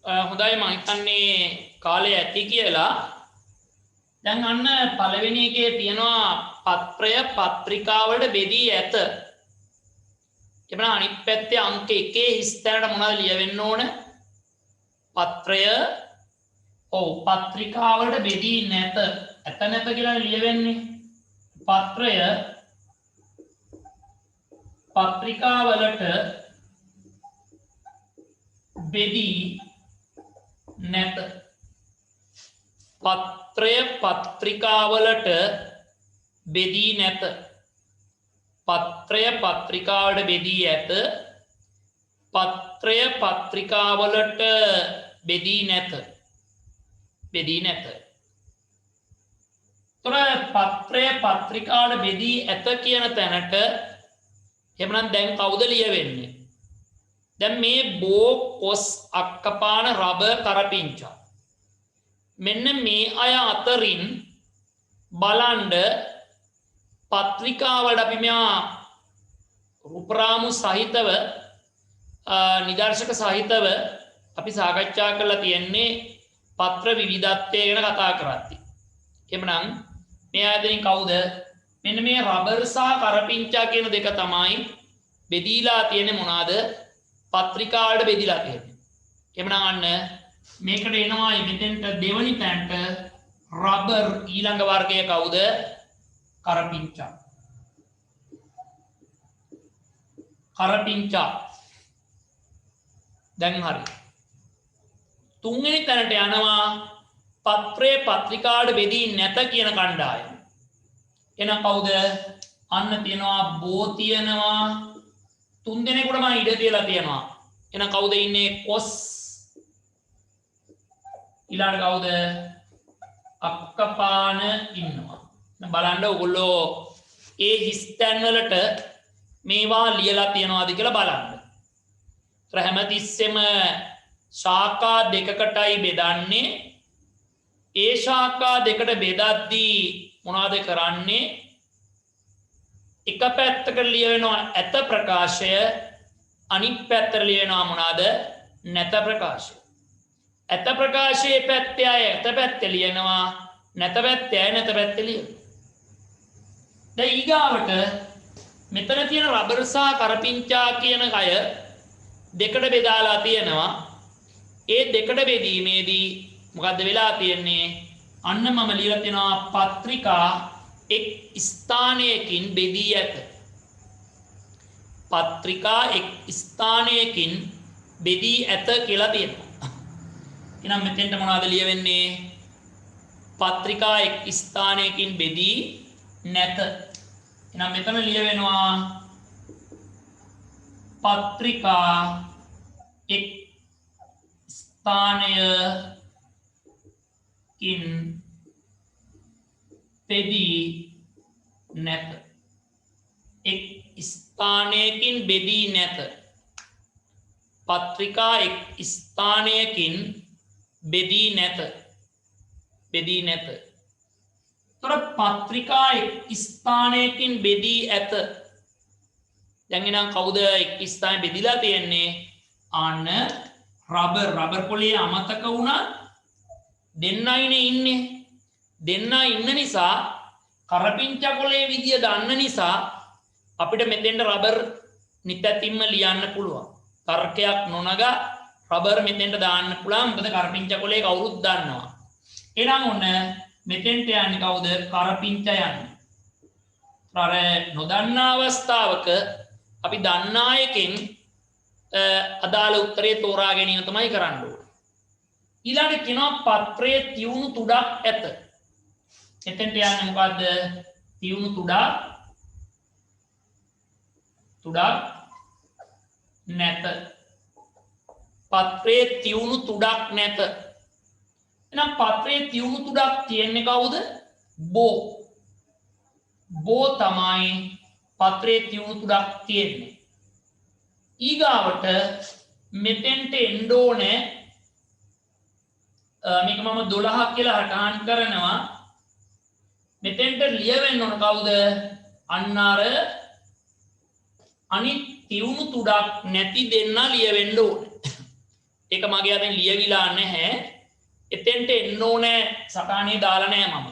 හොඳයි මම හිතන්නේ කාලය ඇති කියලා. දැන් අන්න පළවෙනි එකේ තියෙනවා පත්‍රය පත්‍රිකාවලට බෙදී ඇත. එබැවින් අනිත් පැත්තේ අංක 1 හිස්තැනට මොනවද ලියවෙන්න ඕන? පත්‍රය පත්‍රිකාවලට බෙදී නැත. ඇත නැත කියලා ලියවෙන්නේ. පත්‍රය පත්‍රිකාවලට බෙදී නැත. පත්‍රය පත්‍රිකාවලට බෙදී නැත. පත්‍රය පත්‍රිකාවලට බෙදී ඇත. පත්‍රය පත්‍රිකාවලට බෙදී නැත. බෙදී නැත. තොර පත්‍රය පත්‍රිකාවලට බෙදී ඇත කියන තැනට එහෙනම් දැන් කවුද ලියවෙන්නේ? දැන් මේ බෝ කොස් අක්කපාන රබර් කරපිංචා මෙන්න මේ අය අතරින් බලන්න පත්‍රිකාවලට අපි මෙයා රූපරාමු සහිතව නිදර්ශක සහිතව අපි සාකච්ඡා කරලා තියෙන්නේ පත්‍ර විවිධත්වය ගැන කතා කරද්දී. එහෙනම් මේ ආයතනින් කවුද? මෙන්න මේ රබර් සහ කරපිංචා කියන දෙක තමයි බෙදීලා තියෙන්නේ මොනවාද? පත්‍රිකාවලට බෙදීලා තියෙන්නේ. එහෙනම් අන්න මේකට එනවා මෙතෙන්ට දෙවනි තැනට රබර් ඊළඟ වර්ගය කවුද? කරපිංචා. කරපිංචා. දැන් හරි. තුන්වෙනි තැනට යනවා පත්‍රයේ පත්‍රිකාවට බෙදී නැත කියන කණ්ඩායම. එන කවුද? අන්න තියෙනවා බෝ තියෙනවා. තුන් දෙනෙකුට මම ඉඩ තියලා තියෙනවා. එන කවුද ඉන්නේ? කොස්. ඊළඟ කවුද? අක්කපාන ඉන්නවා. බලන්න ඔයගොල්ලෝ ඒ හිස්තැන් වලට මේවා ලියලා තියනවාද කියලා බලන්න. හැමතිස්සෙම ශාඛා දෙකකටයි බෙදන්නේ. ඒ ශාඛා දෙකට බෙදද්දී මොනවද කරන්නේ? එක පැත්තකට ලියවෙනවා ඇත ප්‍රකාශය, අනිත් පැත්තට ලියවෙනවා මොනවද? නැත ප්‍රකාශය. ඇත ප්‍රකාශයේ පැත්තේ අය ඇත පැත්තේ ලියනවා, නැත පැත්තේ අය නැත පැත්තේ ලියනවා. දැන් ඊගාවට මෙතන තියෙන රබර් සහ කරපිංචා කියන අය දෙකට බෙදාලා තියෙනවා. ඒ දෙකට බෙදීමේදී මොකද්ද වෙලා තියෙන්නේ? අන්න මම ලියලා තියෙනවා පත්‍රිකා එක් ස්ථානයකින් බෙදී ඇත. පත්‍රිකා එක් ස්ථානයකින් බෙදී ඇත කියලා තියෙනවා. එහෙනම් මෙතෙන්ට මොනවද ලියවෙන්නේ? පත්‍රිකා එක් ස්ථානයකින් බෙදී නැත. එහෙනම් මෙතන ලියවෙනවා පත්‍රිකා එක් ස්ථානයකින් බෙදී නැත. එක් ස්ථානයකින් බෙදී නැත. පත්‍රිකා එක් ස්ථානයකින් බෙදී නැත. බෙදී නැත. තොර පත්‍රිකා එක් ස්ථානයකින් බෙදී ඇත. දැන් එනම් කවුද එක් ස්ථානයක බෙදිලා තියෙන්නේ? අන්න රබර් පොලේ අමතක වුණා දෙන්නයිනේ ඉන්නේ. දෙන්නා ඉන්න නිසා කරපිංචා පොලේ විදිය දන්න නිසා අපිට මෙතෙන්ට රබර් නිතැතිම්ම ලියන්න පුළුවන්. තර්කයක් නොනග රබර් මෙතෙන්ට දාන්න පුළුවන්. මොකද කරපිංචා පොලේ කවුරුත් දන්නවා. එහෙනම් ඔන්න මෙතෙන්ට යන්නේ කවුද? කරපිංචා යන්නේ. අර නොදන්නා අවස්ථාවක අපි දන්නා එකෙන් අදාළ උත්තරේ තෝරා ගැනීම තමයි කරන්න ඕනේ. ඊළඟට කියනවා පත්‍රයේ තියුණු තුඩක් ඇත. එතෙන්ට යන්නේ මොකද්ද? තියුණු තුඩක් නැත. පත්‍රයේ තියුණු තුඩක් නැත. එහෙනම් පත්‍රයේ තියුණු තුඩක් තියෙන්නේ කවුද? බෝ. බෝ තමයි පත්‍රයේ තියුණු තුඩක් තියෙන්නේ. ඊගාවට මෙතෙන්ට එන්න ඕනේ මේක මම 12ක් කියලා හටහන් කරනවා. මෙතෙන්ට ලියවෙන්න ඕන කවුද? අන්න අර අනිත් තියුණු තුඩක් නැති දෙන්න ලියවෙන්න ඕනේ. ඒක මගේ අතින් ලියවිලා නැහැ. එතෙන්ට එන්න ඕනේ සටහනේ දාලා නැහැ මම.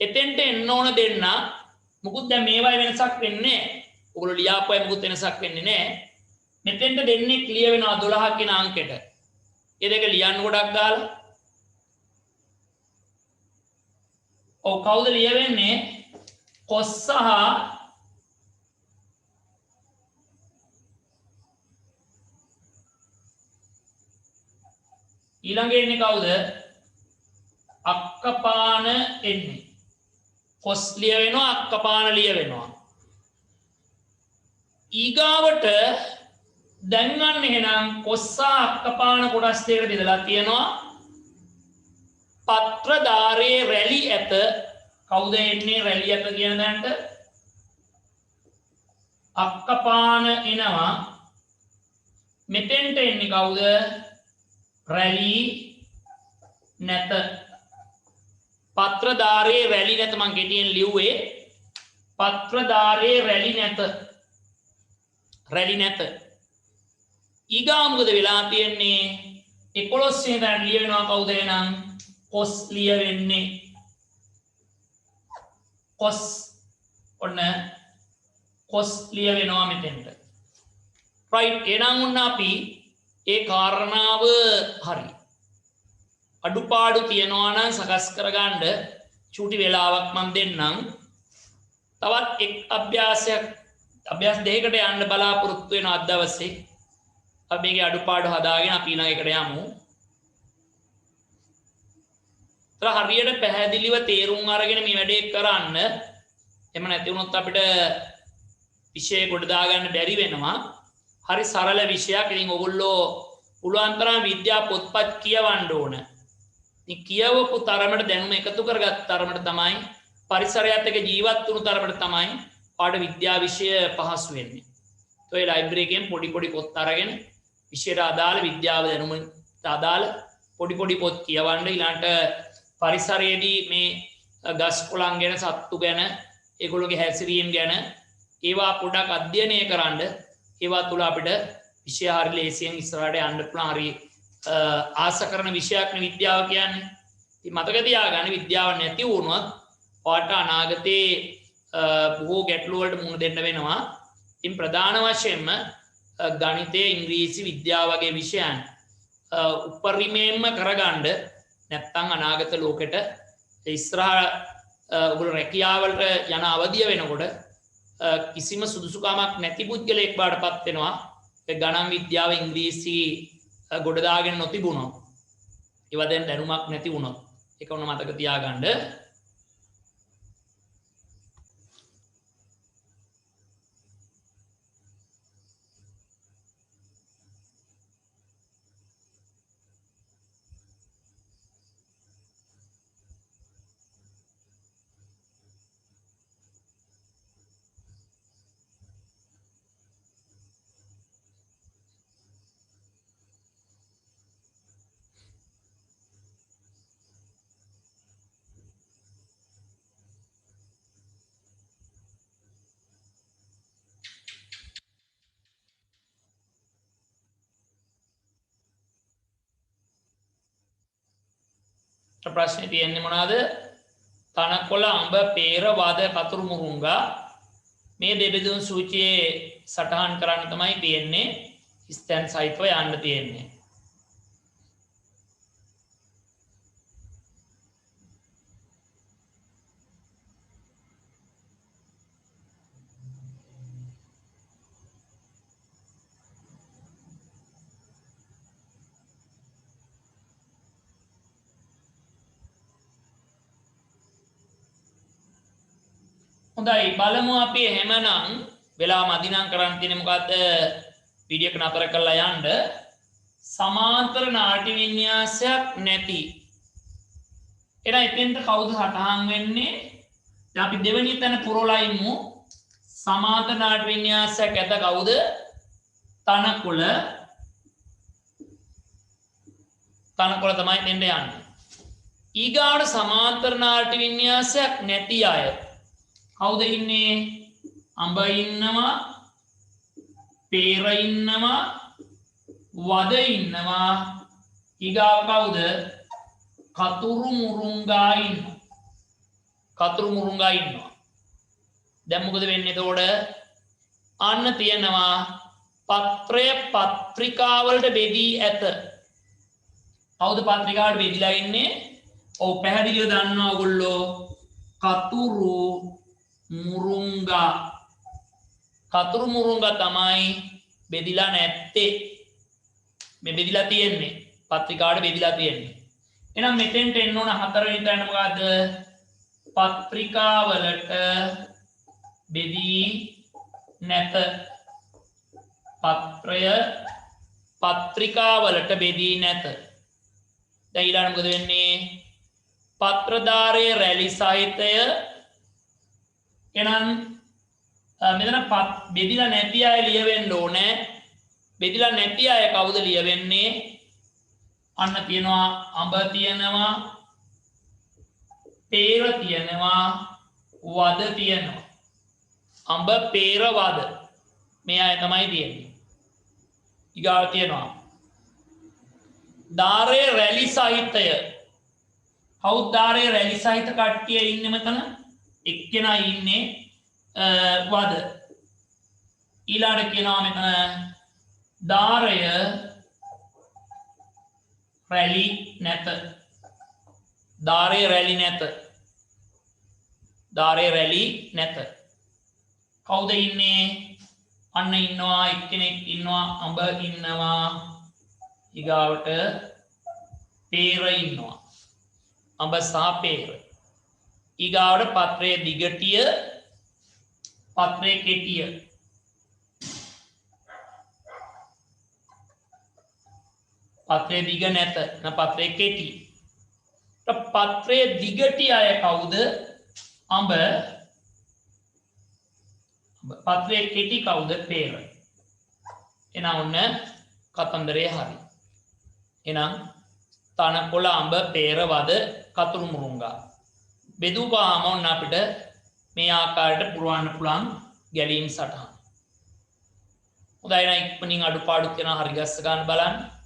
එතෙන්ට එන්න ඕන දෙන්න මොකුත් දැන් මේවයි වෙනසක් වෙන්නේ නැහැ. ඔයගොල්ලෝ ලියාපුවයි මොකුත් වෙනසක් වෙන්නේ නැහැ. මෙතෙන්ට දෙන්නේ ක්ලියර් වෙනවා 12 කියන අංකෙට. ඒ දෙක ලියන්න ගොඩක් දාලා. ඔව් කවුද ලියවෙන්නේ? cos සහ ඊළඟ එන්නේ කවුද? අක්කපාන එන්නේ. cos ලිය වෙනවා අක්කපාන ලිය වෙනවා. ඊගාවට දැන් ගන්න එහෙනම් cos සහ අක්කපාන කොටස් දෙකට බෙදලා තියෙනවා. පත්‍රධාරයේ රැලි ඇත. කවුද එන්නේ රැලි ඇත කියන දැනට? අක්කපාන එනවා. මෙතෙන්ට එන්නේ කවුද? රැලි නැත. පත්‍රධාරයේ රැලි නැත මං ගෙඩියෙන් ලිව්වේ. පත්‍රධාරයේ රැලි නැත. රැලි නැත. ඊගා මොකද වෙලා තියෙන්නේ? 11 වෙනි තැන ලිය වෙනවා කවුද එහෙනම්? cos ලිය වෙන්නේ. cos ඔන්න cos ලිය වෙනවා මෙතෙන්ට. right එහෙනම් ඔන්න අපි ඒ කාරණාව හරි. අඩුපාඩු තියනවා නම් සකස් කරගන්න චූටි වෙලාවක් මම දෙන්නම්. තවත් එක් අභ්‍යාස දෙකකට යන්න බලාපොරොත්තු වෙන අද දවසේ අපි මේකේ අඩුපාඩු හදාගෙන අපි ඊළඟ එකට යමු. තර හරියට පැහැදිලිව තේරුම් අරගෙන මේ වැඩේ කරන්න. එහෙම නැති වුණොත් අපිට විෂය ගොඩ දාගන්න බැරි වෙනවා. හරි සරල විෂයක්. ඉතින් ඔයගොල්ලෝ පුළුවන් තරම් විද්‍යා පොත්පත් කියවන්න ඕන. ඉතින් කියවපු තරමට දැනුම එකතු කරගත් තරමට තමයි පරිසරයත් එක්ක ජීවත් වුණු තරමට තමයි පාඩ විද්‍යා විෂය පහසු වෙන්නේ. ඔය ලයිබ්‍රරි එකෙන් පොඩි පොඩි පොත් අරගෙන විෂයට අදාළ විද්‍යාව දැනුමට අදාළ පොඩි පොඩි පොත් කියවන්න. ඊළඟට පරිසරයේදී මේ ගස් කොළන් ගැන සත්තු ගැන ඒගොල්ලෝගේ හැසිරීම ගැන ඒවා පොඩක් අධ්‍යයනය කරන්න. ඒවා තුළ අපිට විෂය හරි ලේසියෙන් ඉස්සරහට යන්න පුළුවන්. හරි ආස කරන විෂයක් නේ විද්‍යාව කියන්නේ. ඉතින් මතක තියාගන්න විද්‍යාව නැති වුණොත් ඔයාලට අනාගතේ බොහෝ ගැටලු වලට මුහුණ දෙන්න වෙනවා. ඉතින් ප්‍රධාන වශයෙන්ම ගණිතය, ඉංග්‍රීසි, විද්‍යාව වගේ විෂයන් උපරිමයෙන්ම කරගන්න නැත්නම් අනාගත ලෝකෙට ඉස්සරහ ඔයගොල්ලෝ රැකියාවලට යන අවධිය වෙනකොට කිසිම සුදුසුකමක් නැති පුද්ගලයෙක් බාටපත් වෙනවා. ඒ ගණන් විද්‍යාව, ඉංග්‍රීසි ගොඩ දාගෙන නොතිබුණොත්, ඒවා දැන් දැනුමක් නැති වුණොත්. ඒක උන මතක තියාගන්න. ප්‍රශ්නේ තියෙන්නේ මොනවාද? තනකොළ, අඹ, peer, වද, කතුරු මුහුංගා මේ දෙබෙදුන් සූචියේ සටහන් කරන්න තමයි තියෙන්නේ. ස්තැන් සහිතව යන්න තියෙන්නේ. හොඳයි බලමු අපි එහෙමනම් වෙලා මදිනම් කරන්න තියෙන්නේ මොකද්ද? වීඩියෝ එක නතර කරලා යන්න. සමාන්තර නාට්‍ය වින්‍යාසයක් නැති. එහෙනම් එතෙන්ට කවුද සටහන් වෙන්නේ? දැන් අපි දෙවෙනි තැන පුරවලා ඉමු. සමාන්තර නාට්‍ය වින්‍යාසයක් ඇත කවුද? තනකොළ. තනකොළ තමයි දෙන්න යන්නේ. ඊගාවට සමාන්තර නාට්‍ය වින්‍යාසයක් නැති අය කවුද ඉන්නේ? අඹ ඉන්නවා, peer ඉන්නවා, වද ඉන්නවා ඊගාව කවුද කතුරු මුරුංගා ඉන්නවා කතුරු මුරුංගා ඉන්නවා දැන් මොකද වෙන්නේ එතකොට අන්න තියෙනවා පත්‍රය පත්‍රිකාවලට බෙදී ඇත කවුද පත්‍රිකාවට බෙදිලා ඉන්නේ ඔව් පැහැදිලිව දන්නවා ඔයගොල්ලෝ කතුරු මුරුංගා තමයි බෙදිලා නැත්තේ මේ බෙදිලා තියෙන්නේ පත්‍රිකාවට බෙදිලා තියෙන්නේ එහෙනම් මෙතෙන්ට එන්න ඕන හතරවෙනි තැන මොකද්ද පත්‍රිකාවලට බෙදී නැත පත්‍රය පත්‍රිකාවලට බෙදී නැත දැන් ඊළඟ මොකද වෙන්නේ පත්‍රධාරයේ රැලි සහිතය එහෙනම් මෙතන බෙදිලා නැති අය ලියවෙන්න ඕනේ බෙදිලා නැති අය කවුද ලියවෙන්නේ අන්න තියෙනවා අඹ තියෙනවා පේර තියෙනවා වද තියෙනවා අඹ පේර වද මේ අය තමයි තියෙන්නේ ඊගාව තියෙනවා ධාරයේ රැලි සහිතය කවුද ධාරයේ රැලි සහිත කට්ටිය ඉන්නේ මෙතන එක්කෙනා ඉන්නේ වද ඊළඟට කියනවා මෙතන ධාරය රැලි නැත ධාරය රැලි නැත ධාරය රැලි නැත කවුද ඉන්නේ අන්න ඉන්නවා එක්කෙනෙක් ඉන්නවා අඹ ඉන්නවා ඊගාවට පේර ඉන්නවා අඹ සහ පේර ඊගාවට පත්‍රයේ දිගටිය පත්‍රයේ කෙටිය පත්‍රයේ දිග නැත න පත්‍රයේ කෙටි පත්‍රයේ දිගටි අය කවුද අඹ පත්‍රයේ කෙටි කවුද පේර එහෙනම් ඔන්න කතන්දරේ හරි එහෙනම් තනකොළ අඹ පේර වද කතුරු මුරුංගා බෙදුවාම ඔන්න අපිට මේ ආකාරයට පුරවන්න පුළුවන් ගැලීම් සටහන හොඳයි එහෙනම් ඉක්මනින් අඩුපාඩු තියෙනවා හරි ගස්ස ගන්න බලන්න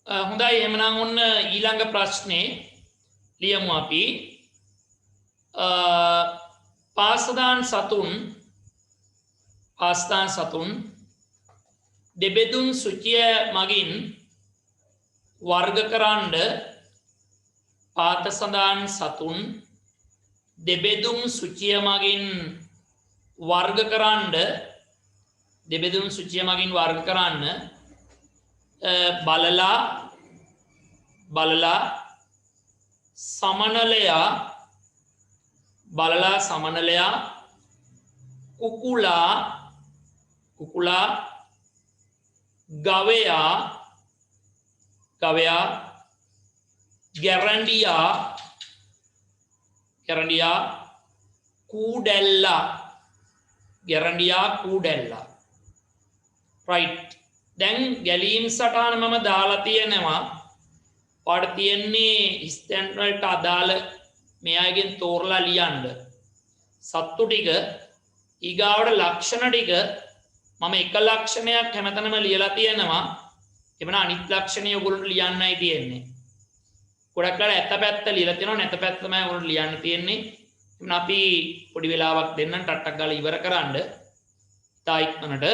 හොඳයි එහෙනම් ඔන්න ඊළඟ ප්‍රශ්නේ ලියමු අපි පාසදාන් සතුන් දෙබෙදුන් සුචිය මගින් වර්ගකරන්න පාතසදාන් සතුන් දෙබෙදුම් සුචිය මගින් වර්ගකරන්න බලලා සමනලයා කුකුලා ගවයා ගැරන්ඩියා කූඩැල්ලා right දැන් ගැලීම් සටහන මම දාලා තියෙනවා පාඩ තියෙන්නේ ස්ටෑන්ඩ් වලට අදාළ මේ අයගෙන් තෝරලා ලියන්න සත්තු ටික ඊගාවට ලක්ෂණ ටික මම එක ලක්ෂණයක් හැමතැනම ලියලා තියෙනවා එවන අනිත් ලක්ෂණය ඔයගොල්ලෝ ලියන්නයි තියෙන්නේ ගොඩක් වෙලා ඇත්ත පැත්ත ලියලා තියෙනවා නැත්ත පැත්ත තමයි ඔයගොල්ලෝ ලියන්න තියෙන්නේ එවන අපි පොඩි වෙලාවක් දෙන්නම් ටට්ටක් ගාලා ඉවර කරන්න තා ඉක්මනට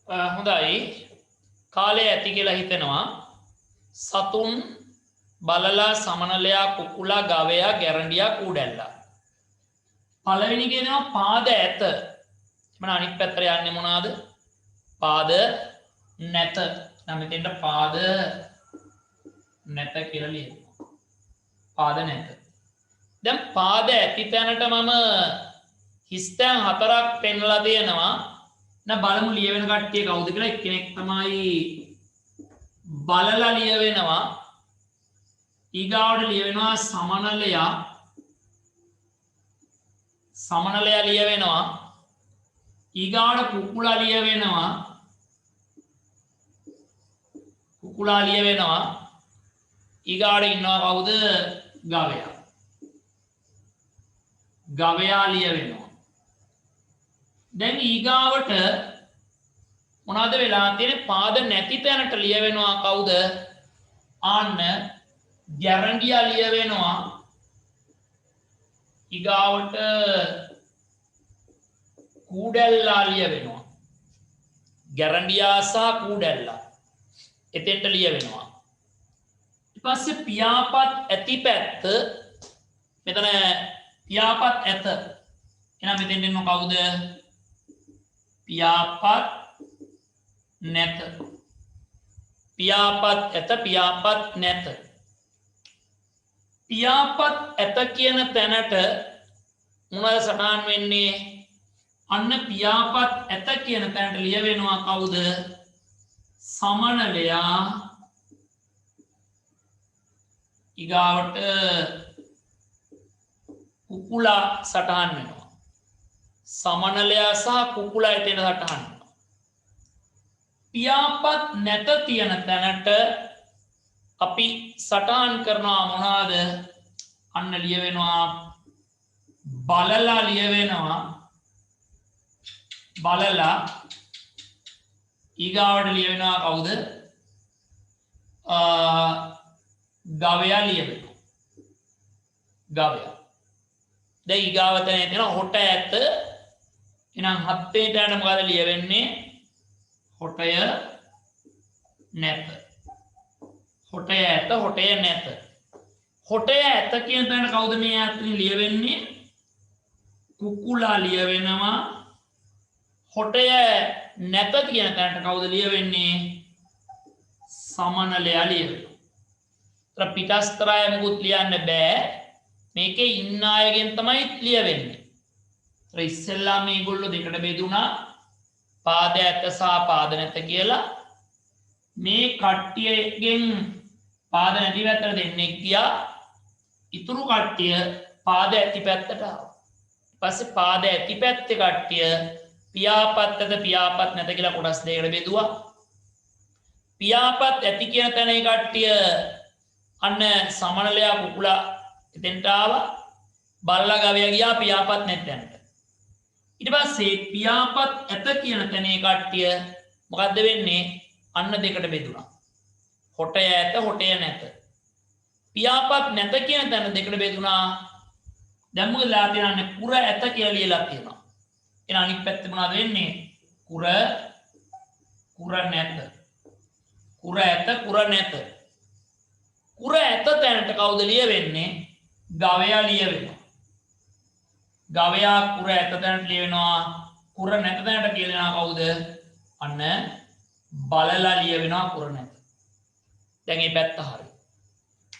හොඳයි කාලය ඇති කියලා හිතෙනවා සතුන් බලලා සමනලයා කුකුලා ගවයා ගැරන්ඩියා කූඩැල්ලා පළවෙනි කියනවා පාද ඇත එමන අනිත් පැත්තට යන්නේ මොනවාද පාද නැත නම් මෙතෙන්ට පාද නැත කියලා ලියනවා පාද නැත දැන් පාද ඇති තැනට මම හිස්තැන් හතරක් පෙන්වලා දෙනවා න බලමු ලියවෙන කට්ටිය කවුද කියලා එක්කෙනෙක් තමයි බලලා ලියවෙනවා ඊගාවට ලියවෙනවා සමනලයා ලියවෙනවා ඊගාවට කුකුලා ලියවෙනවා ඊගාවට ඉන්නවා කවුද ගවයා ලියවෙනවා දැන් ඊගාවට මොනවද වෙලා තියෙන්නේ පාද නැති තැනට ලියවෙනවා කවුද ආන්න ගැරන්ඩියා ලියවෙනවා ඊගාවට කූඩැල්ලා ලියවෙනවා ගැරන්ඩියා සහ කූඩැල්ලා එතෙන්ට ලියවෙනවා ඊට පස්සේ පියාපත් ඇති පැත්ත මෙතන පියාපත් ඇත එහෙනම් මෙතෙන්ට එන්න කවුද පියාපත් නැත පියාපත් ඇත පියාපත් නැත පියාපත් ඇත කියන තැනට මොනවද සටහන් වෙන්නේ අන්න පියාපත් ඇත කියන තැනට ලියවෙනවා කවුද සමනලයා ඊගාවට කුකුලා සටහන් වෙනවා සමනලයා සහ කුකුලා එතන සටහන් වෙනවා පියාපත් නැත තියෙන තැනට අපි සටහන් කරනවා මොනවාද අන්න ලියවෙනවා බලලා ලියවෙනවා බලලා ඊගාවට ලියවෙනවා කවුද ගවයා ලියවෙනවා ගවයා දැන් ඊගාවතන එතන හොට ඇත එහෙනම් හත් වෙනිදාට මොකද ලියවෙන්නේ හොටය නැත හොටය ඇත හොටය නැත හොටය ඇත කියන තැන කවුද මේ අතරින් ලියවෙන්නේ කුකුලා ලියවෙනවා හොටය නැත කියන තැනට කවුද ලියවෙන්නේ සමනලයා ලියවෙනවා පිටස්තරය මුකුත් ලියන්න බෑ මේකේ ඉන්න අයගෙන් තමයි ලියවෙන්නේ ඉස්සෙල්ලා මේගොල්ලෝ දෙකට බෙදුණා පාද ඇත සහ පාද නැත කියලා මේ කට්ටියගෙන් පාද නැති පැත්තට දෙන්නෙක් ගියා ඉතුරු කට්ටිය පාද ඇති පැත්තට ආවා ඊපස්සේ පාද ඇති පැත්තේ කට්ටිය පියාපත් ඇත පියාපත් නැත කියලා කොටස් දෙකකට බෙදුවා පියාපත් ඇති කියන තැනේ කට්ටිය අන්න සමනලයා කුකුලා එතෙන්ට ආවා බල්ලා ගවයා ගියා පියාපත් නැත්නම් ඊට පස්සේ පියාපත් ඇත කියන තැනේ කට්ටිය මොකද්ද වෙන්නේ අන්න දෙකට බෙදුණා හොටය ඇත හොටය නැත පියාපත් නැත කියන තැන දෙකට බෙදුණා දැන් මොකද ලා තියන්නේ කුර ඇත කියලා ලියලා තියෙනවා එහෙනම් අනිත් පැත්තේ මොනවද වෙන්නේ කුර නැත කුර ඇත කුර නැත කුර ඇත තැනට කවුද ලියවෙන්නේ ගවයා ලියවෙනවා ගවයා කුර ඇත තැනට ලියවෙනවා කුර නැත තැනට කියනවා කවුද අන්න බලලා ලියවෙනවා කුර නැත දැන් මේ පැත්ත හරි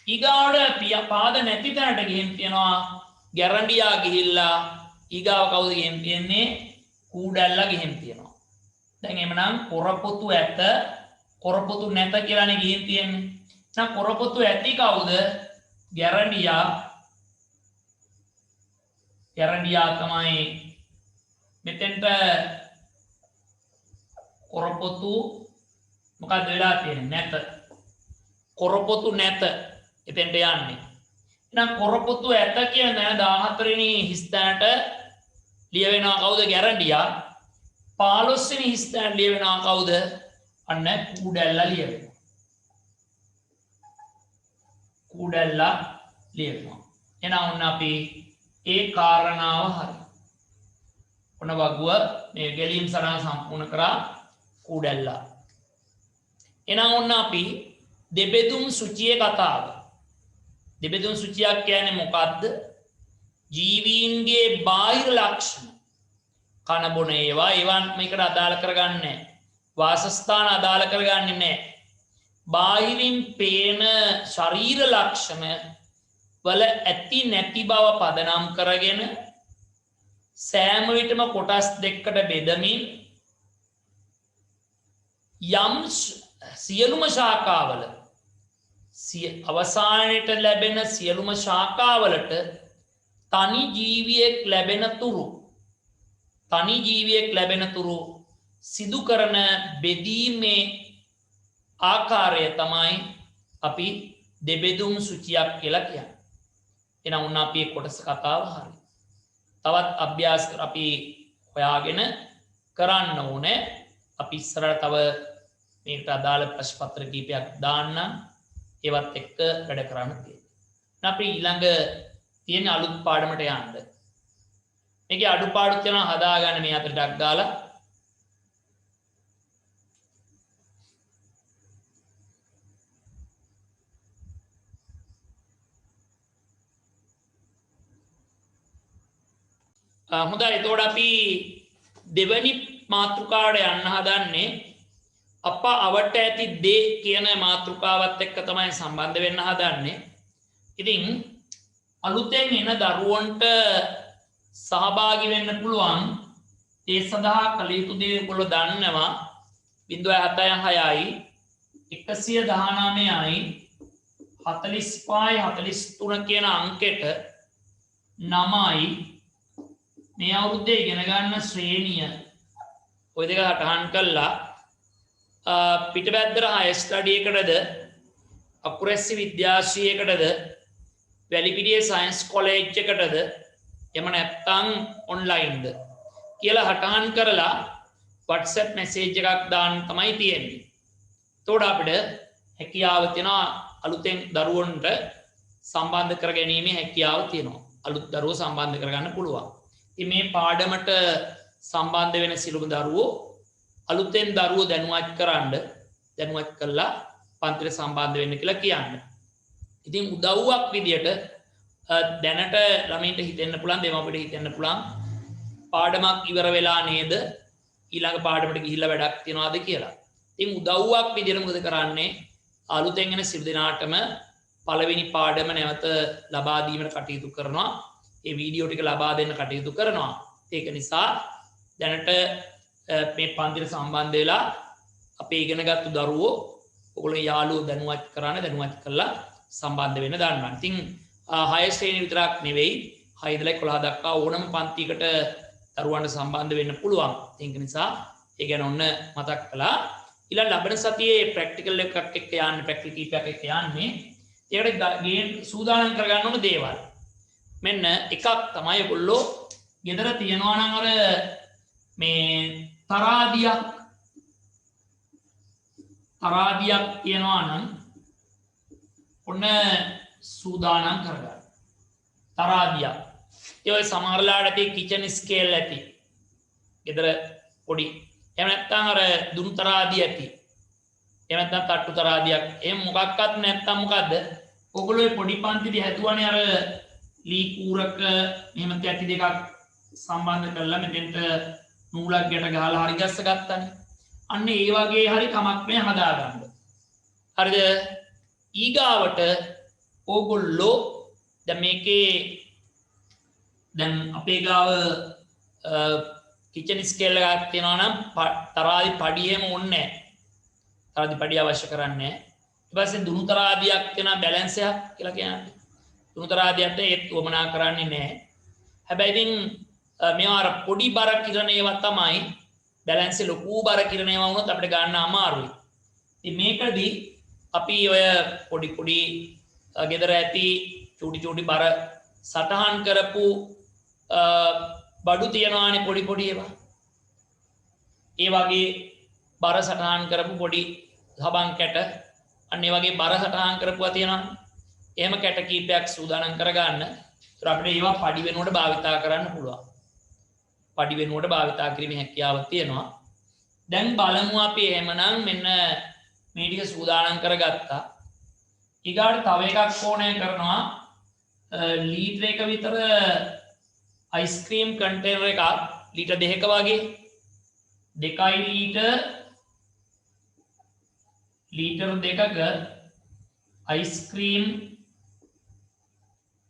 ඊගාවට පාද නැති තැනට ගිහින් තියනවා ගැරන්ඩියා ගිහිල්ලා ඊගාව කවුද ගිහින් තියන්නේ කූඩැල්ලා ගිහින් තියනවා දැන් එමනම් කොරපොතු ඇත කොරපොතු නැත කියලානේ ගිහින් තියන්නේ එහෙනම් කොරපොතු ඇති කවුද ගැරන්ඩියා තමයි මෙතෙන්ට කොරපොතු මොකක්ද වෙලා තියෙන්නේ නැත කොරපොතු නැත එතෙන්ට යන්නේ එහෙනම් කොරපොතු ඇත කියන 14 වෙනි හිස්තැනට ලියවෙනවා කවුද ගැරන්ඩියා 15 වෙනි හිස්තැනට ලියවෙනවා කවුද අන්න කූඩැල්ලා ලියවෙනවා කූඩැල්ලා ලියවෙනවා එහෙනම් ඔන්න අපි ඒ කාරණාව හරි ඔන්න වගුව මේ ගැලීම් සරණ සම්පූර්ණ කරා කුඩැල්ලා. එහෙනම් ඔන්න අපි දෙබෙදුම් සුචියේ කතාව. දෙබෙදුම් සුචියක් කියන්නේ මොකද්ද? ජීවීන්ගේ බාහිර ලක්ෂණ. කන බොන ඒවා මේකට අදාළ කරගන්නේ නැහැ. වාසස්ථාන අදාළ කරගන්නේ නැහැ. බාහිරින් පේන ශරීර ලක්ෂණ වල ඇති නැති බව පදනම් කරගෙන සෑම විටම කොටස් දෙකකට බෙදමින් යම් සියලුම ශාඛාවල අවසානයේට ලැබෙන සියලුම ශාඛාවලට තනි ජීවියෙක් ලැබෙන තුරු සිදු කරන බෙදීමේ ආකාරය තමයි අපි දෙබෙදුම් සුචියක් කියලා කියන්නේ. එහෙනම් උන්න අපි කොටස කතාව හරි. තවත් අභ්‍යාස අපි හොයාගෙන කරන්න ඕනේ. අපි ඉස්සරහට තව මේකට අදාළ ප්‍රශ්න පත්‍ර කීපයක් දාන්න ඒවත් එක්ක වැඩ කරන්න තියෙනවා. අපි ඊළඟ තියෙන අලුත් පාඩමට යන්න. මේකේ අඩුපාඩු තියෙනවා හදාගන්න මේ අතට ඩක් දාලා. හොඳයි එතකොට අපි දෙවැනි මාතෘකාවට යන්න හදන්නේ අප අවට ඇති දේ කියන මාතෘකාවත් එක්ක තමයි සම්බන්ධ වෙන්න හදන්නේ. ඉතින් අලුතෙන් එන දරුවන්ට සහභාගී වෙන්න පුළුවන් ඒ සඳහා කළ යුතු දේ ඔයගොල්ලෝ දන්නවා 076යි 119යි 45යි 43 කියන අංකෙට 9යි මේ අවුරුද්දේ ඉගෙන ගන්න ශ්‍රේණිය ඔය දෙක හටහන් කළා. පිටබැද්දර හය ස්ටඩි එකටද අකුරැස්සි විද්‍යාශ්‍රීයකටද වැලිපිටියේ සයන්ස් කොලෙජ් එකටද එහෙම නැත්නම් ඔන්ලයින්ද කියලා හටහන් කරලා WhatsApp මැසේජ් එකක් දාන්න තමයි තියෙන්නේ. එතකොට අපිට හැකියාව තියෙනවා අලුතෙන් දරුවන්ට සම්බන්ධ කර ගැනීමේ හැකියාව තියෙනවා. අලුත් දරුවෝ සම්බන්ධ කරගන්න පුළුවන්. ඉතින් මේ පාඩමට සම්බන්ධ වෙන සිළුම දරුවෝ අලුතෙන් දරුවෝ දැනුවත් කරලා පන්තිට සම්බන්ධ වෙන්න කියලා කියන්නේ. ඉතින් උදව්වක් විදියට දැනට ළමයින්ට හිතෙන්න පුළුවන් දෙමාපියට හිතෙන්න පුළුවන් පාඩමක් ඉවර වෙලා නේද ඊළඟ පාඩමට ගිහිල්ලා වැඩක් තියනවාද කියලා. ඉතින් උදව්වක් විදියට මොකද කරන්නේ? අලුතෙන් එන සිළු දෙනාටම පළවෙනි පාඩම නැවත ලබා දීමට කටයුතු කරනවා. ඒ වීඩියෝ ටික ලබා දෙන්න කටයුතු කරනවා. ඒක නිසා දැනට මේ පන්තිට සම්බන්ධ වෙලා අපේ ඉගෙනගත්තු දරුවෝ ඔයගොල්ලෝ යාළුවෝ දැනුවත් කරලා සම්බන්ධ වෙන්න දානවා. ඉතින් 6 ශ්‍රේණිය විතරක් නෙවෙයි 6 ඉඳලා 11 දක්වා ඕනම පන්තියකට දරුවන්ට සම්බන්ධ වෙන්න පුළුවන්. ඒක නිසා ඒ ගැන ඔන්න මතක් කළා. ඊළඟ ලබන සතියේ ප්‍රැක්ටිකල් එකක් එක්ක යන්නේ ප්‍රැක්ටිකල් කීපයක් එක්ක යන්නේ. ඒකට ගේම් සූදානම් කරගන්න ඕන දේවල්. මෙන්න එකක් තමයි ඔයගොල්ලෝ ගෙදර තියනවා නම් අර මේ තරාදියක් තියනවා නම් ඔන්න සූදානම් කරගන්න. තරාදියක්. ඒ ඔය සමහරලාට ඇති කිචන් ස්කේල් ඇති. ගෙදර පොඩි. එහෙම නැත්නම් අර දුම් තරාදිය ඇති. එහෙම නැත්නම් තට්ටු තරාදියක්. එහෙම මොකක්වත් නැත්නම් මොකද්ද? ඔයගොල්ලෝ පොඩි පන්තිදී හැදුවානේ අර ලී කූරක මෙහෙම තැටි දෙකක් සම්බන්ධ කරලා මෙතෙන්ට නූලක් ගැට ගහලා හරි ගස්ස ගත්තානේ. අන්න ඒ වගේ හරි කමක් මේ හදාගන්න. හරිද? ඊගාවට ඕගොල්ලෝ දැන් මේකේ දැන් අපේ ගාව කිචන් ස්කේල් එකක් තියෙනවා නම් තරාදි පඩි එහෙම ඕනේ නැහැ. තරාදි පඩි අවශ්‍ය කරන්නේ නැහැ. ඊට පස්සේ දුණු තරාදියක් තියෙනවා බැලන්ස් එකක් කියලා කියන්නේ. දුණු තරාදියට ඒත් වමනා කරන්නේ නැහැ. හැබැයි ඉතින් මේවා අර පොඩි බර කිරණ ඒවා තමයි බැලන්ස් එක ලොකු බර කිරණ ඒවා වුණොත් අපිට ගන්න අමාරුයි. ඉතින් මේකදී අපි ඔය පොඩි ගෙදර ඇති චූටි බර සටහන් කරපු බඩු තියනවානේ පොඩි ඒවා. ඒ වගේ බර සටහන් කරපු පොඩි හබන් කැට අන්න ඒ වගේ බර සටහන් කරපුවා තියෙනවා. එහෙම කැට කීපයක් සූදානම් කරගන්න. ඒතර අපිට ඒවා පඩි වෙනුවට භාවිතා කරන්න පුළුවන්. පඩි වෙනුවට භාවිතා කිරීමේ හැකියාවක් තියෙනවා. දැන් බලමු අපි එහෙමනම් මෙන්න මේ ටික සූදානම් කරගත්තා. ඊගාට තව එකක් ඕනේ කරනවා ලීටර් එක විතර අයිස්ක්‍රීම් කන්ටේනර් එකක් ලීටර් 2ක වගේ 2 ලීටර් 2ක අයිස්ක්‍රීම්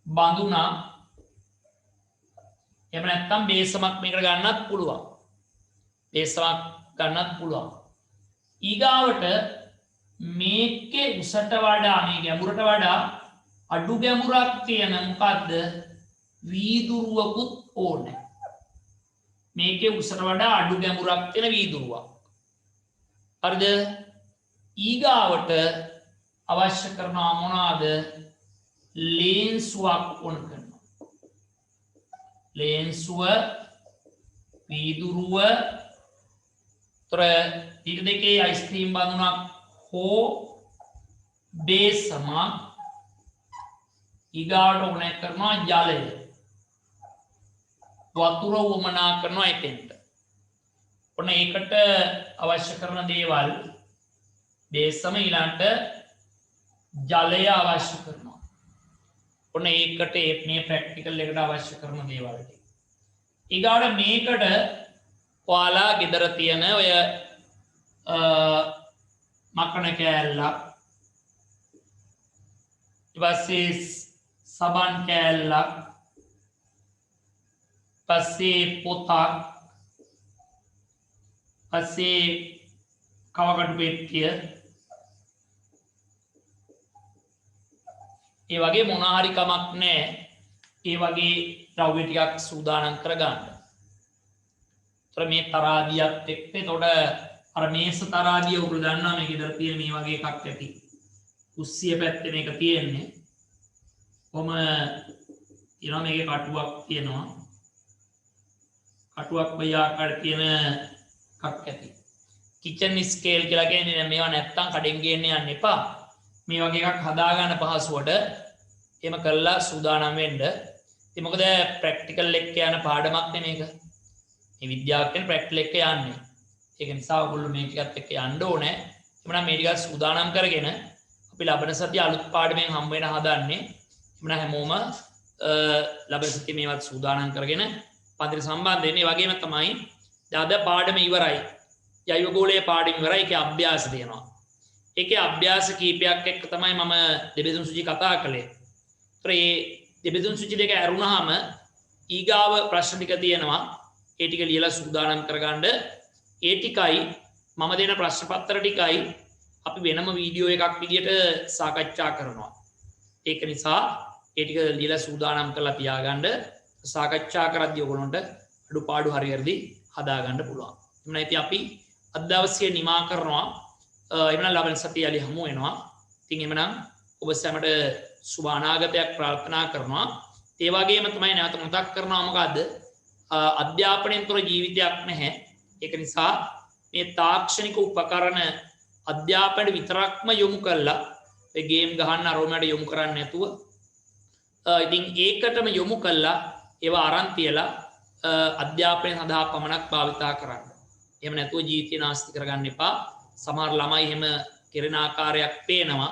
බඳුනා එහෙම නැත්නම් බේසමක් මේකට ගන්නත් පුළුවන්. බේසමක් ගන්නත් පුළුවන්. ඊගාවට මේකේ උසට වඩා මේ ගැඹුරට වඩා අඩු ගැඹුරක් තියෙන මොකද්ද? වීදුරුවකුත් ඕනේ. මේකේ උසට වඩා අඩු ගැඹුරක් තියෙන වීදුරුවක්. හරිද? ඊගාවට අවශ්‍ය කරනවා මොනවාද? ලේන්සුවක් ඕන කරනවා. ලේන්සුව වීදුරුව තොර ඊට දෙකේ අයිස්ක්‍රීම් බඳුනක් හෝ බේසම ඊගාට ඕනේ කරනවා ජලය. වතුර වමනා කරනවා එතෙන්ට. ඔන්න ඒකට අවශ්‍ය කරන දේවල් බේසම ඊළඟට ජලය අවශ්‍ය කරනවා. ඔන්න ඒකට මේ ප්‍රැක්ටිකල් එකට අවශ්‍ය කරන දේවල් ටික. ඊගාට මේකට ඔයාලා ගෙදර තියෙන ඔය මකන කෑල්ලක් ඊපස්සේ සබන් කෑල්ලක් පස්සේ පොතක් පස්සේ කවකටු පෙට්ටිය ඒ වගේ මොන හරි කමක් නැහැ. ඒ වගේ ද්‍රව්‍ය ටිකක් සූදානම් කරගන්න. ඒතර මේ තරාදියත් එක්ක එතකොට අර මේස තරාදිය උගල දන්නවා මේක ඉදලා තියෙන මේ වගේ එකක් ඇති. උස්සිය පැත්තේ මේක තියෙන්නේ. කොහම ඊළඟ මේකේ කටුවක් තියෙනවා. කටුවක් මේ ආකාරයට තියෙන එකක් ඇති. කිචන් ස්කේල් කියලා කියන්නේ මේවා නැත්තම් කඩෙන් ගේන්න යන්න එපා. මේ වගේ එකක් හදාගන්න පහසුවට එහෙම කළා සූදානම් වෙන්න. ඉතින් මොකද ප්‍රැක්ටිකල් එක යන පාඩමක් නේ මේක. මේ විද්‍යාවක් කියන ප්‍රැක්ටිකල් එක යන්නේ. ඒක නිසා ඔයගොල්ලෝ මේකත් එක්ක යන්න ඕනේ. එhmenan මේ ටික සූදානම් කරගෙන අපි ලබන සතිය අලුත් පාඩමෙන් හම්බ වෙන හදන්නේ. එhmenan හැමෝම ලබන සතිය මේවත් සූදානම් කරගෙන පන්තිට සම්බන්ධ වෙන්න. ඒ වගේම තමයි අද පාඩම ඉවරයි. ජෛව ගෝලයේ පාඩම ඉවරයි. ඒකේ අභ්‍යාස තියෙනවා. ඒකේ අභ්‍යාස කීපයක් එක්ක තමයි මම දෙබෙදුන් සුචි කතා කළේ. ඒතර මේ දෙබෙදුන් සුචි දෙක ඇරුණාම ඊගාව ප්‍රශ්න ටික තියෙනවා. ඒ ටික ලියලා සූදානම් කරගන්න. ඒ ටිකයි මම දෙන ප්‍රශ්න පත්‍ර ටිකයි අපි වෙනම වීඩියෝ එකක් විදියට සාකච්ඡා කරනවා. ඒක නිසා ඒ ටික ලියලා සූදානම් කරලා තියාගන්න. සාකච්ඡා කරද්දී ඔයගොල්ලන්ට අඩුපාඩු හරියටදී හදාගන්න පුළුවන්. එමුනා ඉතින් අපි අද දවසේ නිමා කරනවා. එමනම් ලබන සතිය යලි හමු වෙනවා. ඉතින් එමනම් ඔබ සැමට සුබ අනාගතයක් ප්‍රාර්ථනා කරනවා. ඒ වගේම තමයි නැවත මතක් කරනවා මොකද්ද? අධ්‍යාපනයෙන් තොර ජීවිතයක් නැහැ. ඒක නිසා මේ තාක්ෂණික උපකරණ අධ්‍යාපනයේ විතරක්ම යොමු කළා ඒ ගේම් ගහන්න අරෝමයට යොමු කරන්නේ නැතුව ඉතින් ඒකටම යොමු කළා ඒවා අරන් තියලා අධ්‍යාපනය සඳහා පමණක් භාවිතා කරන්න. එහෙම නැතුව ජීවිතය නාස්ති කරගන්න එපා. සමහර ළමයි එහෙම කෙරෙන ආකාරයක් පේනවා.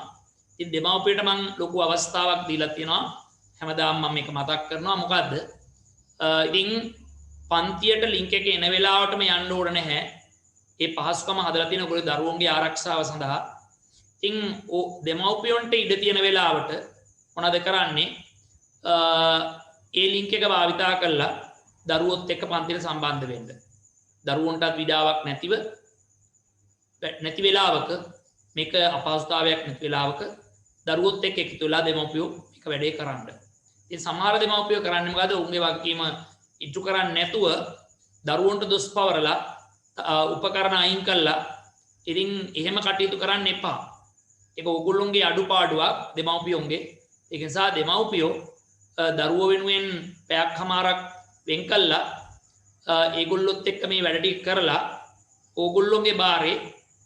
ඉතින් දෙමව්පියට මම ලොකු අවස්ථාවක් දීලා තියෙනවා. හැමදාම මම මේක මතක් කරනවා. මොකද්ද? ඉතින් පන්තියට ලින්ක් එක එන වෙලාවටම යන්න ඕන නැහැ. ඒ පහසුකම හදලා තියෙන ඔයගොල්ලෝ දරුවන්ගේ ආරක්ෂාව සඳහා. ඉතින් දෙමව්පියන්ට ඉඩ තියෙන වෙලාවට මොනවද කරන්නේ? ඒ ලින්ක් එක භාවිතා කරලා දරුවොත් එක්ක පන්තියට සම්බන්ධ වෙන්න. දරුවන්ටත් විඩාවක් නැති වෙලාවක මේක අපහසුතාවයක් නැති වෙලාවක දරුවොත් එක්ක එකතු වෙලා දෙමව්පියෝ මේක වැඩේ කරන්න. ඉතින් සමහර දෙමව්පියෝ කරන්නේ මොකද? උන්ගේ වගකීම ඉටු කරන්නේ නැතුව දරුවන්ට දොස් පවරලා උපකරණ අයින් කළා. ඉතින් එහෙම කටයුතු කරන්න එපා. ඒක ඕගොල්ලොන්ගේ අඩුපාඩුවක් දෙමව්පියොන්ගේ. ඒක නිසා දෙමව්පියෝ දරුවෝ වෙනුවෙන් පැයක් හමාරක් වෙන් කළා ඒගොල්ලොත් එක්ක මේ වැඩ ටික කරලා ඕගොල්ලොන්ගේ බාරේ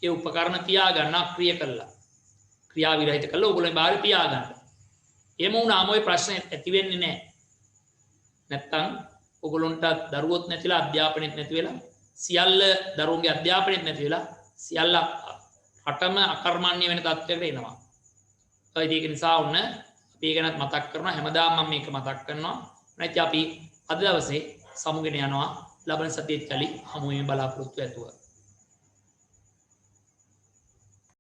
ඒ උපකරණ තියාගන්න අක්‍රිය කළා. ක්‍රියා විරහිත කළා ඕගොල්ලෝගේ බාරේ තියාගන්න. එහෙම වුණාම ওই ප්‍රශ්න ඇති වෙන්නේ නැහැ. නැත්තම් ඕගොල්ලොන්ට දරුවොත් නැතිලා අධ්‍යාපනයත් නැති වෙලා සියල්ල දරුවන්ගේ අධ්‍යාපනයත් නැති වෙලා සියල්ල රටම අකර්මණ්‍ය වෙන තත්ත්වයකට එනවා. ඒක නිසා ඔන්න අපි ගැනත් මතක් කරනවා හැමදාම මම මේක මතක් කරනවා. නැත්නම් අපි අද දවසේ සමුගෙන යනවා ලබන සතියේ කලි හමු වීම බලාපොරොත්තු ඇතුව.